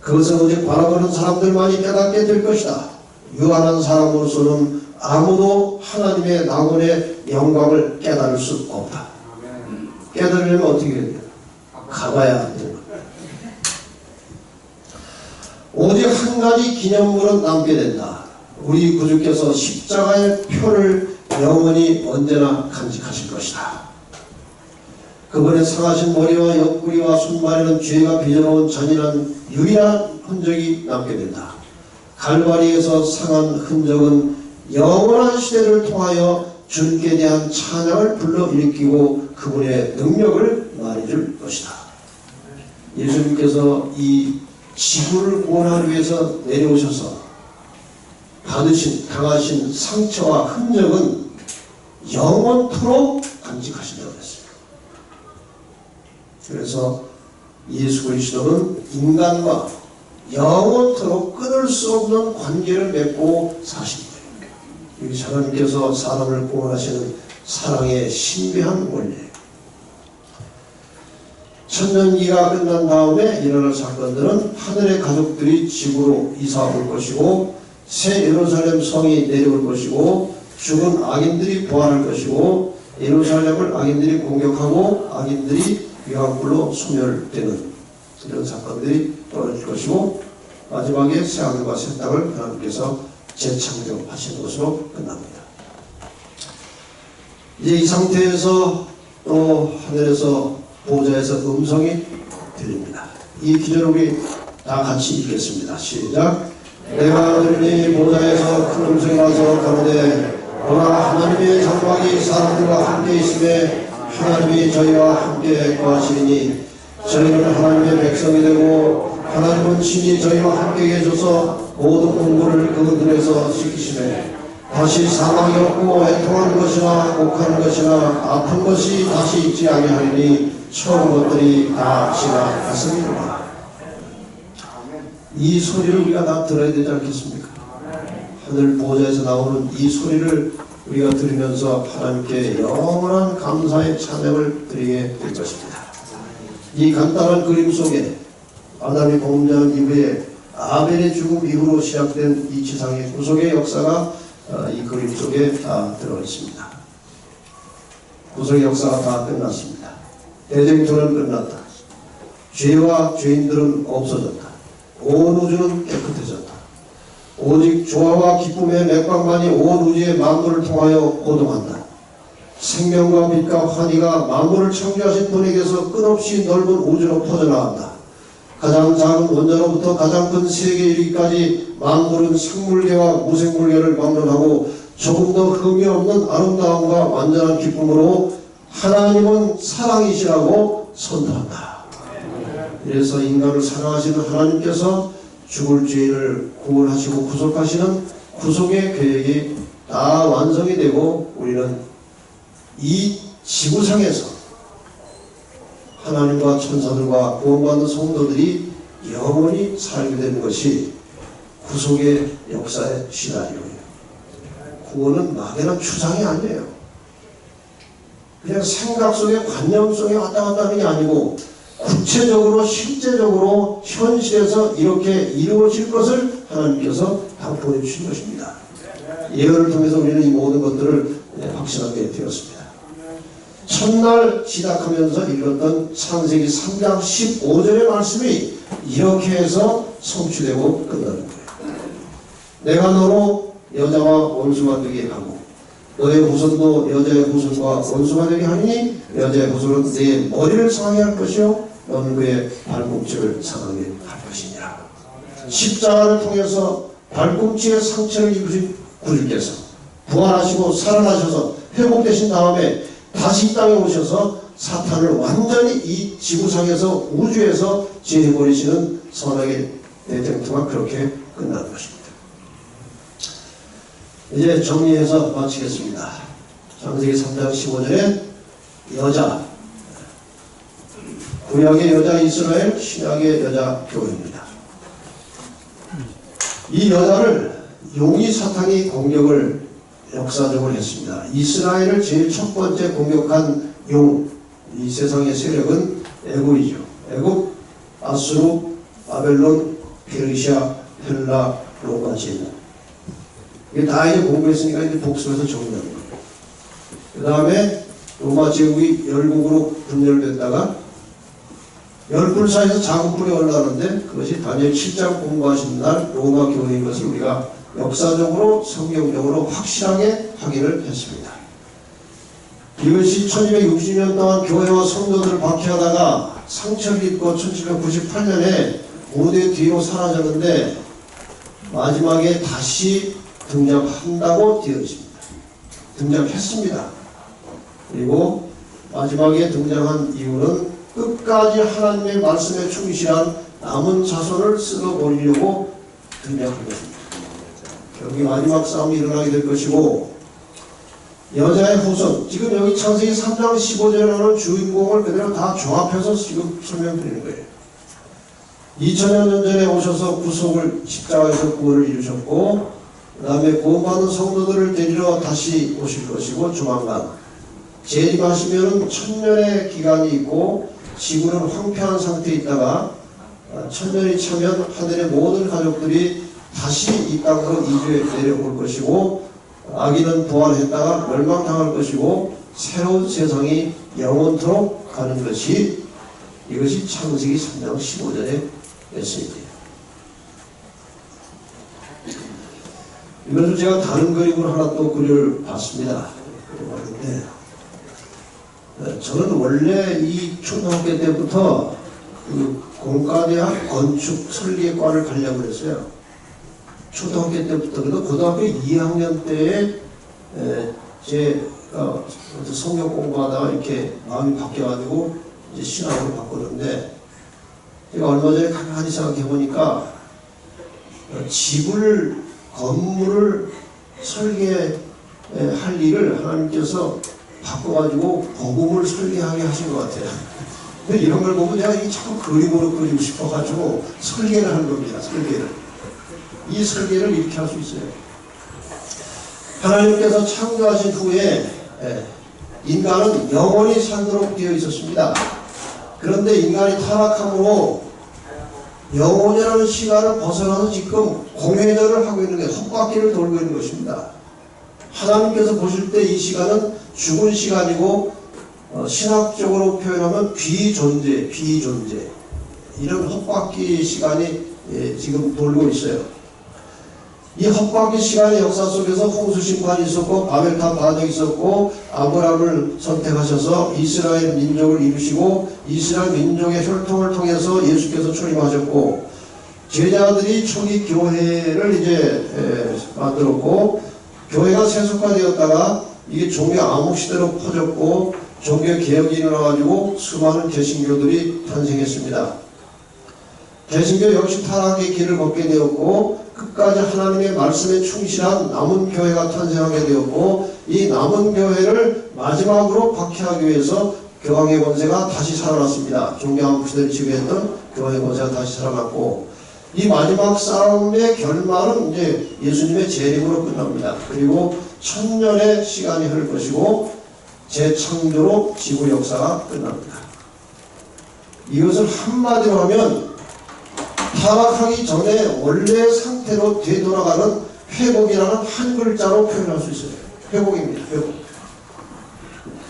그것은 오직 바라보는 사람들만이 깨닫게 될 것이다. 유한한 사람으로서는 아무도 하나님의 낙원의 영광을 깨달을 수 없다. 깨달으려면 어떻게 해야 돼요? 가봐야 돼요. 오직 한 가지 기념물은 남게 된다. 우리 구주께서 십자가의 표를 영원히 언제나 간직하실 것이다. 그분의 상하신 머리와 옆구리와 손발에는 죄가 빚어놓은 잔인한 유일한 흔적이 남게 된다. 갈바리에서 상한 흔적은 영원한 시대를 통하여 주님께 대한 찬양을 불러일으키고 그분의 능력을 말해줄 것이다. 예수님께서 이 지구를 구원하기 위해서 내려오셔서 당하신 상처와 흔적은 영원토록 간직하신다고 했습니다. 그래서 예수 그리스도는 인간과 영원토록 끊을 수 없는 관계를 맺고 사십니다. 여기 하나님께서 사람을 구원하시는 사랑의 신비한 원리예요. 천년기가 끝난 다음에 일어날 사건들은 하늘의 가족들이 지구로 이사 올 것이고 새 예루살렘 성이 내려올 것이고 죽은 악인들이 부활할 것이고 예루살렘을 악인들이 공격하고 악인들이 유황불로 소멸되는 이런 사건들이 벌어질 것이고 마지막에 새 하늘과 새 땅을 하나님께서 재창조하시는 것으로 끝납니다. 이제 이 상태에서 또 하늘에서 보좌에서 음성이 들립니다. 이 기절을 우리 다 같이 읽겠습니다. 시작. 내가 들으니 보좌에서 큰 음성이 나서 가로되 보라 하나님의 장막이 사람들과 함께 있음에 하나님이 저희와 함께 거하시니 저희는 하나님의 백성이 되고 하나님은 친히 저희와 함께 계셔서 모든 공고를 그들에서 지키시매 다시 사망이 없고 애통하는 것이나 곡하는 것이나 아픈 것이 다시 있지 아니하리니 처음 것들이 다 지나갔습니다. 이 소리를 우리가 다 들어야 되지 않겠습니까? 하늘 보좌에서 나오는 이 소리를 우리가 들으면서 하나님께 영원한 감사의 찬양을 드리게 될 것입니다. 이 간단한 그림 속에 아담이 범죄한 이후에 아벨의 죽음 이후로 시작된 이 지상의 구속의 역사가 이 그림 속에 다 들어 있습니다. 구속의 역사가 다 끝났습니다. 대쟁투는 끝났다. 죄와 죄인들은 없어졌다. 온 우주는 깨끗해졌다. 오직 조화와 기쁨의 맥박만이 온 우주의 만물을 통하여 호동한다. 생명과 빛과 환희가 만물을 창조하신 분에게서 끝없이 넓은 우주로 퍼져나간다. 가장 작은 원자로부터 가장 큰 세계에 이르기까지 만물은 생물계와 무생물계를 막론하고 조금 더 흠이 없는 아름다움과 완전한 기쁨으로 하나님은 사랑이시라고 선포한다. 그래서 인간을 사랑하시는 하나님께서 죽을 죄인을 구원하시고 구속하시는 구속의 계획이 다 완성이 되고 우리는 이 지구상에서 하나님과 천사들과 구원받는 성도들이 영원히 살게 되는 것이 구속의 역사의 시나리오예요. 구원은 막연한 추상이 아니에요. 그냥 생각 속에 관념 속에 왔다 갔다 하는 게 아니고 구체적으로 실제적으로 현실에서 이렇게 이루어질 것을 하나님께서 다 보여주신 것입니다. 예언을 통해서 우리는 이 모든 것들을 확신하게 되었습니다. 첫날 시작하면서 읽었던 창세기 3장 15절의 말씀이 이렇게 해서 성취되고 끝나는 거예요. 내가 너로 여자와 원수가 되게 하고 너의 후손도 여자의 후손과 원수가 되게 하니 여자의 후손은 네 머리를 상하게 할 것이요 너는 그의 발꿈치를 상하게 할 것이니라. 십자가를 통해서 발꿈치에 상처를 입으신 구주께서 부활하시고 살아나셔서 회복되신 다음에 다시 이 땅에 오셔서 사탄을 완전히 이 지구상에서 우주에서 제해버리시는 선악의 대쟁투가 그렇게 끝나는 것입니다. 이제 정리해서 마치겠습니다. 창세기 3장 15절에 여자, 구약의 여자 이스라엘, 신약의 여자 교회입니다. 이 여자를 용이 사탄이 공격을 역사적으로 했습니다. 이스라엘을 제일 첫 번째 공격한 용, 이 세상의 세력은 애굽이죠. 애굽, 아수르, 바벨론, 페르시아, 헬라, 로마 제국. 이게 다 이제 공부했으니까 이제 복수해서 정리하는 거예요. 그 다음에 로마 제국이 열국으로 분열됐다가 열불 사이에서 작은 불이 올라오는데 그것이 다니엘 7장 공부하신 날 로마 교회인 것을 우리가 역사적으로 성경적으로 확실하게 확인을 했습니다. 이것이 1260년 동안 교회와 성도들을 박해하다가 상처를 입고 1798년에 무대 뒤로 사라졌는데 마지막에 다시 등장한다고 되어 있습니다. 등장했습니다. 그리고 마지막에 등장한 이유는 끝까지 하나님의 말씀에 충실한 남은 자손을 쓸어버리려고 등장한 것입니다. 여기 마지막 싸움이 일어나게 될 것이고 여자의 후손, 지금 여기 창세기 3장 15절에 나오는 주인공을 그대로 다 종합해서 지금 설명드리는 거예요. 2000년 전에 오셔서 구속을 십자가에서 구원을 이루셨고 그 다음에 구원받은 성도들을 데리러 다시 오실 것이고 조만간 재림하시면 1000년의 기간이 있고 지구는 황폐한 상태에 있다가 1000년이 차면 하늘의 모든 가족들이 다시 이 땅으로 이주해 내려올 것이고 악인은 부활했다가 멸망당할 것이고 새로운 세상이 영원토록 가는 것이 이것이 창세기 3장 15절의 메시지예요. 이것을 제가 다른 그림으로 하나 또 그려봤습니다. 저는 원래 이 초등학교 때부터 그 공과대학 건축 설계과를 가려고 했어요. 초등학교 때부터. 그래도 고등학교 2학년 때에 제가 성경 공부하다가 이렇게 마음이 바뀌어가지고 이제 신학으로 바꿨는데 제가 얼마 전에 가만히 생각해 보니까 집을 건물을 설계할 일을 하나님께서 바꿔가지고 복음을 설계하게 하신 것 같아요. 근데 이런 걸 보면 내가 이 자꾸 그림으로 그리고 싶어가지고 설계를 하는 겁니다. 설계를. 이 설계를 이렇게 할 수 있어요. 하나님께서 창조하신 후에 인간은 영원히 살도록 되어 있었습니다. 그런데 인간이 타락함으로 영원이라는 시간을 벗어나서 지금 공회전을 하고 있는 게 헛바퀴를 돌고 있는 것입니다. 하나님께서 보실 때 이 시간은 죽은 시간이고 신학적으로 표현하면 비존재 이런 헛바퀴 시간이 지금 돌고 있어요. 이 헛바퀴 시간의 역사 속에서 홍수 심판이 있었고 바벨탑 반역이 있었고 아브라함을 선택하셔서 이스라엘 민족을 이루시고 이스라엘 민족의 혈통을 통해서 예수께서 출임하셨고 제자들이 초기 교회를 이제 만들었고 교회가 세속화되었다가 이게 종교 암흑시대로 퍼졌고 종교 개혁이 일어나가지고 수많은 개신교들이 탄생했습니다. 개신교 역시 타락의 길을 걷게 되었고 끝까지 하나님의 말씀에 충실한 남은 교회가 탄생하게 되었고 이 남은 교회를 마지막으로 박해하기 위해서 교황의 권세가 다시 살아났습니다. 종교 암흑시대를 지배했던 교황의 권세가 다시 살아났고 이 마지막 싸움의 결말은 이제 예수님의 재림으로 끝납니다. 그리고 1000년의 시간이 흐를 것이고 재창조로 지구 역사가 끝납니다. 이것을 한마디로 하면 타락하기 전에 원래 상태로 되돌아가는 회복이라는 한 글자로 표현할 수 있어요. 회복입니다. 회복.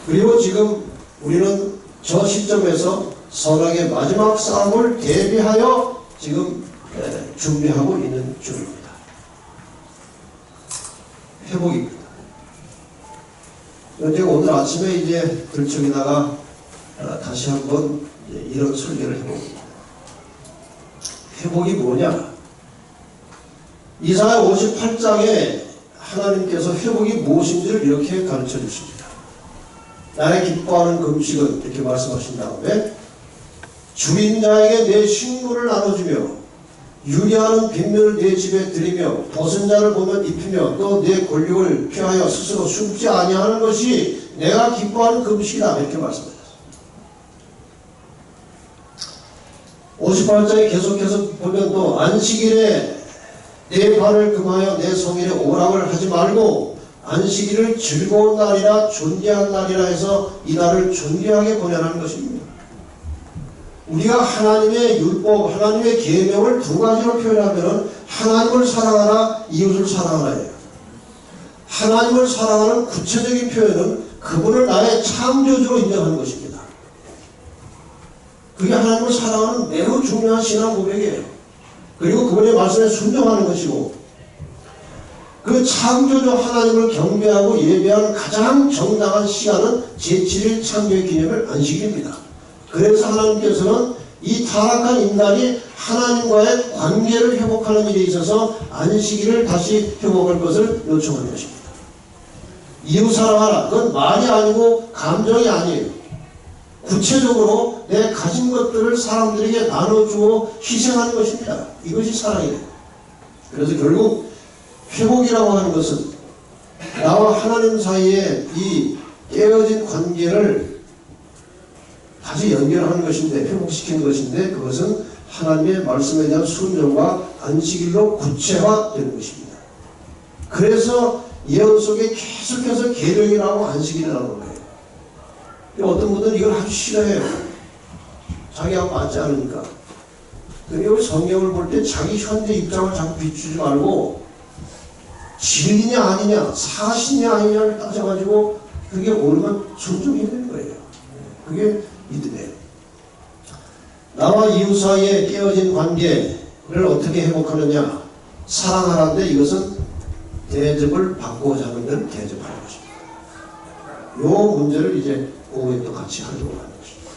그리고 지금 우리는 저 시점에서 선악의 마지막 싸움을 대비하여 지금 준비하고 있는 중입니다. 회복입니다. 제가 오늘 아침에 이제 들썩이다가 다시 한번 이런 설계를 해봅니다. 회복이 뭐냐? 이사야 58장에 하나님께서 회복이 무엇인지를 이렇게 가르쳐 주십니다. 나의 기뻐하는 금식은 이렇게 말씀하신 다음에 주인 자에게 내 식물을 나눠주며 유리하는 빗물을 내 집에 들이며 벗은 자를 보면 입히며 또 내 권력을 피하여 스스로 숨지 아니하는 것이 내가 기뻐하는 금식이다 이렇게 말씀하셨습니다. 58장에 계속해서 보면 또 안식일에 내 발을 금하여 내 성일에 오락을 하지 말고 안식일을 즐거운 날이라 존귀한 날이라 해서 이 날을 존귀하게 보내라는 것입니다. 우리가 하나님의 율법, 하나님의 계명을 두 가지로 표현하면 하나님을 사랑하라, 이웃을 사랑하라예요. 하나님을 사랑하는 구체적인 표현은 그분을 나의 창조주로 인정하는 것입니다. 그게 하나님을 사랑하는 매우 중요한 신앙 고백이에요. 그리고 그분의 말씀에 순종하는 것이고 그 창조주 하나님을 경배하고 예배하는 가장 정당한 시간은 제7일 창조의 기념일 안식일입니다. 그래서 하나님께서는 이 타락한 인간이 하나님과의 관계를 회복하는 일에 있어서 안식일을 다시 회복할 것을 요청하는 것입니다. 이웃 사랑하라. 그건 말이 아니고 감정이 아니에요. 구체적으로 내 가진 것들을 사람들에게 나눠주고 희생하는 것입니다. 이것이 사랑이에요. 그래서 결국 회복이라고 하는 것은 나와 하나님 사이에 이 깨어진 관계를 다시 연결하는 것인데 회복시키는 것인데 그것은 하나님의 말씀에 대한 순종과 안식일로 구체화되는 것입니다. 그래서 예언 속에 계속해서 계명이라고 안식일이라는 거예요. 어떤 분들은 이걸 아주 싫어해요. 자기하고 맞지 않으니까. 그리고 성경을 볼 때 자기 현재 입장을 자꾸 비추지 말고 진리냐 아니냐 사실이냐 아니냐를 따져가지고 그게 옳으면 순종해야 되는 거예요. 그게 믿음이에요. 나와 이웃 사이에 깨어진 관계를 어떻게 회복하느냐 사랑하라는데 이것은 대접을 받고자 하는 데는 대접하는 것입니다. 이 문제를 이제 오후에 또 같이 하려고 하는 것입니다.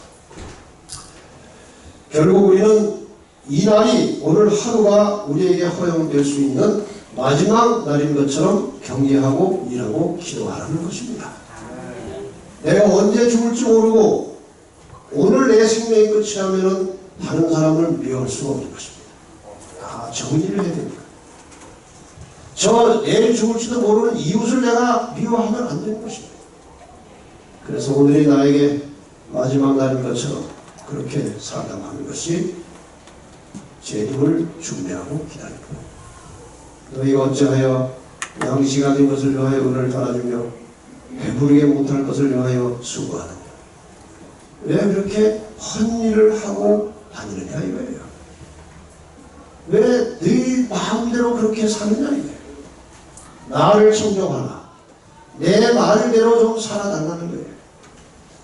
결국 우리는 이 날이 오늘 하루가 우리에게 허용될 수 있는 마지막 날인 것처럼 경계하고 일하고 기도하라는 것입니다. 내가 언제 죽을지 모르고 오늘 내 생명이 끝이라면 다른 사람을 미워할 수가 없는 것입니다. 다 정리를 해야 됩니다. 저 내일 죽을지도 모르는 이웃을 내가 미워하면 안 되는 것입니다. 그래서 오늘이 나에게 마지막 날인 것처럼 그렇게 살아가는 것이 재림을 준비하고 기다리는 거예요. 너희가 어찌하여 양식 가진 것을 위하여 은을 달아주며 배부르게 못할 것을 위하여 수고하느냐. 왜 그렇게 헛일을 하고 다니느냐 이거예요. 왜 네 마음대로 그렇게 사느냐 이거예요. 나를 청정하라. 내 말대로 좀 살아달라는 거예요.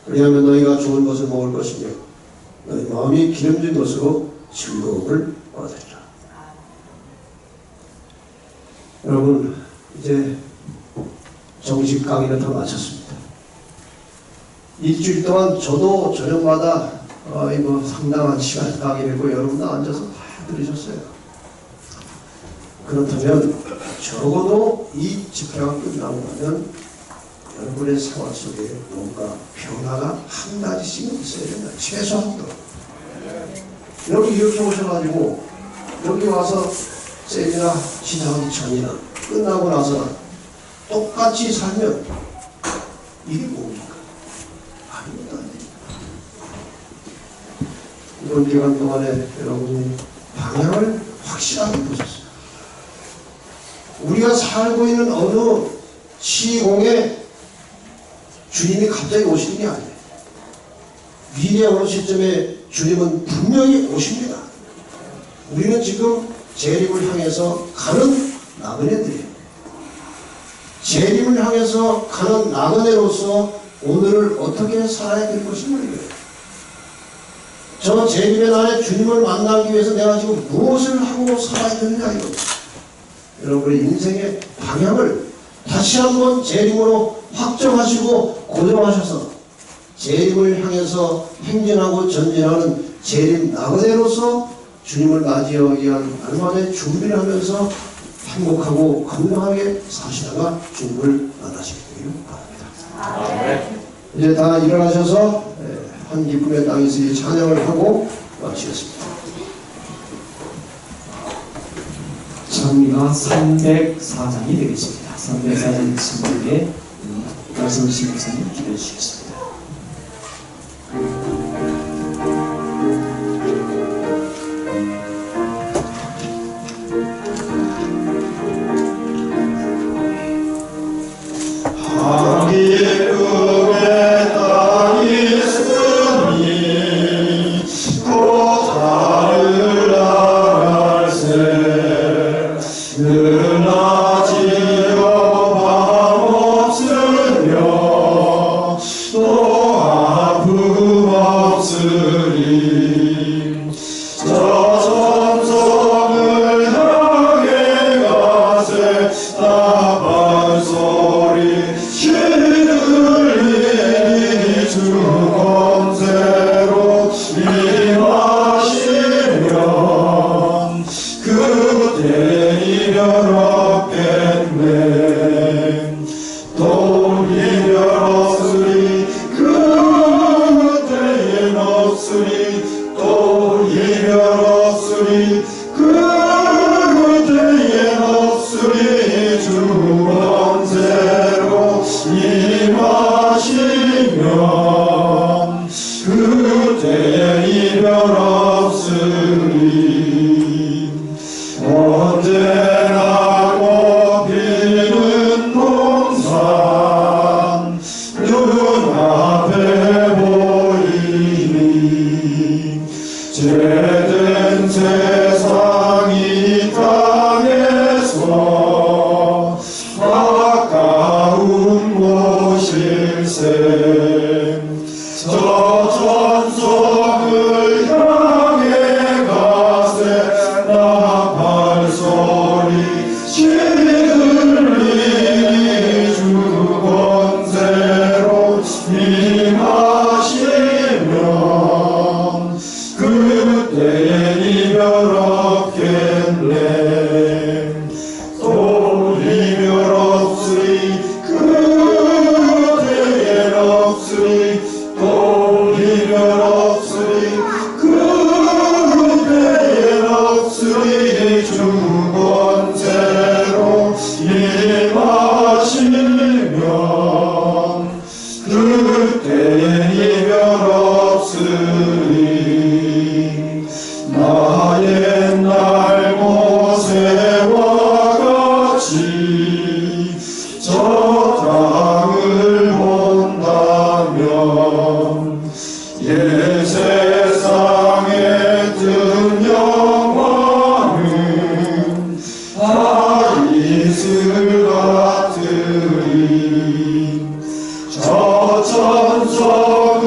그리하면 너희가 좋은 것을 먹을 것이며 너희 마음이 기름진 것으로 즐거움을 얻으리라. 여러분, 이제 정식 강의는 다 마쳤습니다. 일주일 동안 저도 저녁마다 상당한 시간 강의를 했고 여러분도 앉아서 다 들으셨어요. 그렇다면 적어도 이 집회가 끝나고 나면 여러분의 생활 속에 뭔가 변화가 한 가지씩은 있어야 된다. 최소한도. 여러분 이렇게 오셔가지고 여기 와서 세미나 시작하기 전이나 끝나고 나서나 똑같이 살면 이게 뭡니까? 아무것도 안 됩니다. 이번 기간 동안에 여러분이 방향을 확실하게 보셨어요. 우리가 살고 있는 어느 시공에 주님이 갑자기 오시는 게 아니에요. 미래 어느 시점에 주님은 분명히 오십니다. 우리는 지금 재림을 향해서 가는 나그네들이에요. 재림을 향해서 가는 나그네로서 오늘을 어떻게 살아야 될 것인가. 저 재림의 날에 주님을 만나기 위해서 내가 지금 무엇을 하고 살아야 되느냐 이거. 여러분의 인생의 방향을 다시 한번 재림으로 확정하시고 고정하셔서 재림을 향해서 행진하고 전진하는 재림 나그네로서 주님을 맞이하기 위한 날마다의 준비를 하면서 행복하고 건강하게 사시다가 주님을 만나시길 바랍니다. 이제 다 일어나셔서 한 기쁨의 땅에서 이 찬양을 하고 마치겠습니다. 찬미가 304장이 되겠습니다. 304장 친구에게 말씀하신 목사님 기도해 주시겠습니다. 저 천성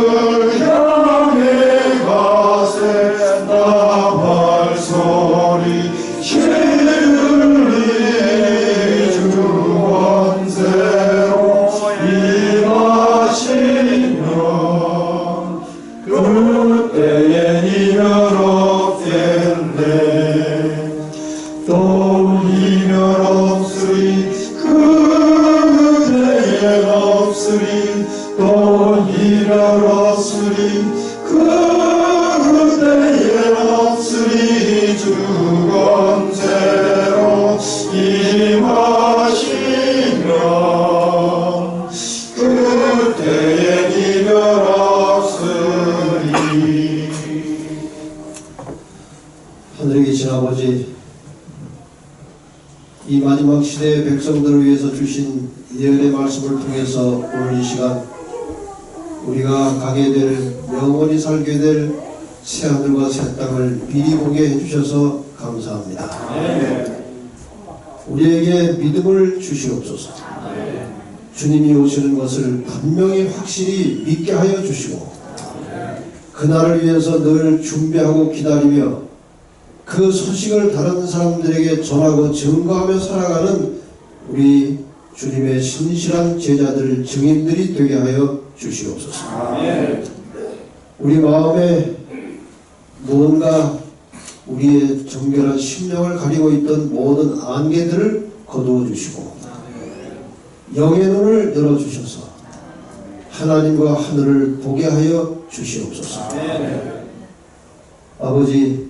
그때엔 이별 없겠네. 또 이별 없으리 그대엔 없으리. 또 이별 없으리 그대엔 없으리. 주건새로 임하시면 그때엔 이별 없으리. 하늘에 계신 아버지, 이 마지막 시대의 백성들을 위해서 주신 예언의 말씀을 통해서 오늘 이 시간 우리가 가게 될, 영원히 살게 될 새하늘과 새 땅을 미리 보게 해주셔서 감사합니다. 우리에게 믿음을 주시옵소서. 주님이 오시는 것을 분명히 확실히 믿게 하여 주시고, 그날을 위해서 늘 준비하고 기다리며 그 소식을 다른 사람들에게 전하고 증거하며 살아가는 우리 주님의 신실한 제자들, 증인들이 되게 하여 주시옵소서. 우리 마음에 무언가 우리의 정결한 심령을 가리고 있던 모든 안개들을 거두어 주시고, 영의 눈을 열어주셔서 하나님과 하늘을 보게 하여 주시옵소서. 아버지,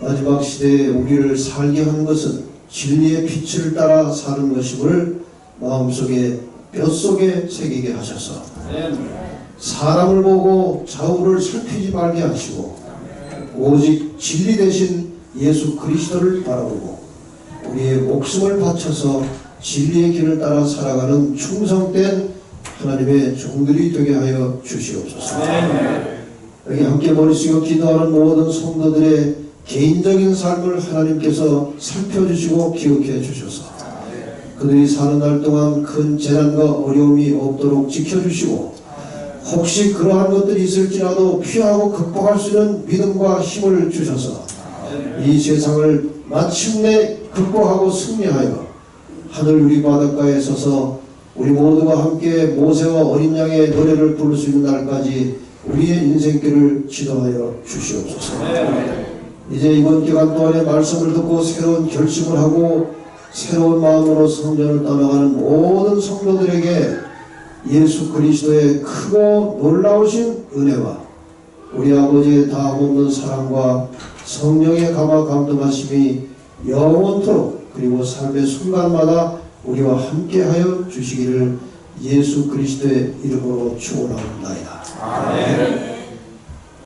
마지막 시대에 우리를 살게 하는 것은 진리의 빛을 따라 사는 것임을 마음속에 뼛속에 새기게 하셔서 사람을 보고 좌우를 살피지 말게 하시고 오직 진리 대신 예수 그리스도를 바라보고 우리의 목숨을 바쳐서 진리의 길을 따라 살아가는 충성된 하나님의 종들이 되게 하여 주시옵소서. 여기 함께 머리쓰고 기도하는 모든 성도들의 개인적인 삶을 하나님께서 살펴주시고 기억해 주셔서 그들이 사는 날 동안 큰 재난과 어려움이 없도록 지켜주시고, 혹시 그러한 것들이 있을지라도 피하고 극복할 수 있는 믿음과 힘을 주셔서 이 세상을 마침내 극복하고 승리하여 하늘 우리 바닷가에 서서 우리 모두가 함께 모세와 어린 양의 노래를 부를 수 있는 날까지 우리의 인생길을 지도하여 주시옵소서. 이제 이번 기간 동안에 말씀을 듣고 새로운 결심을 하고 새로운 마음으로 성전을 떠나가는 모든 성도들에게 예수 그리스도의 크고 놀라우신 은혜와 우리 아버지의 다함없는 사랑과 성령의 감화 감동하심이 영원토록 그리고 삶의 순간마다 우리와 함께하여 주시기를 예수 그리스도의 이름으로 축원하옵나이다. 아멘.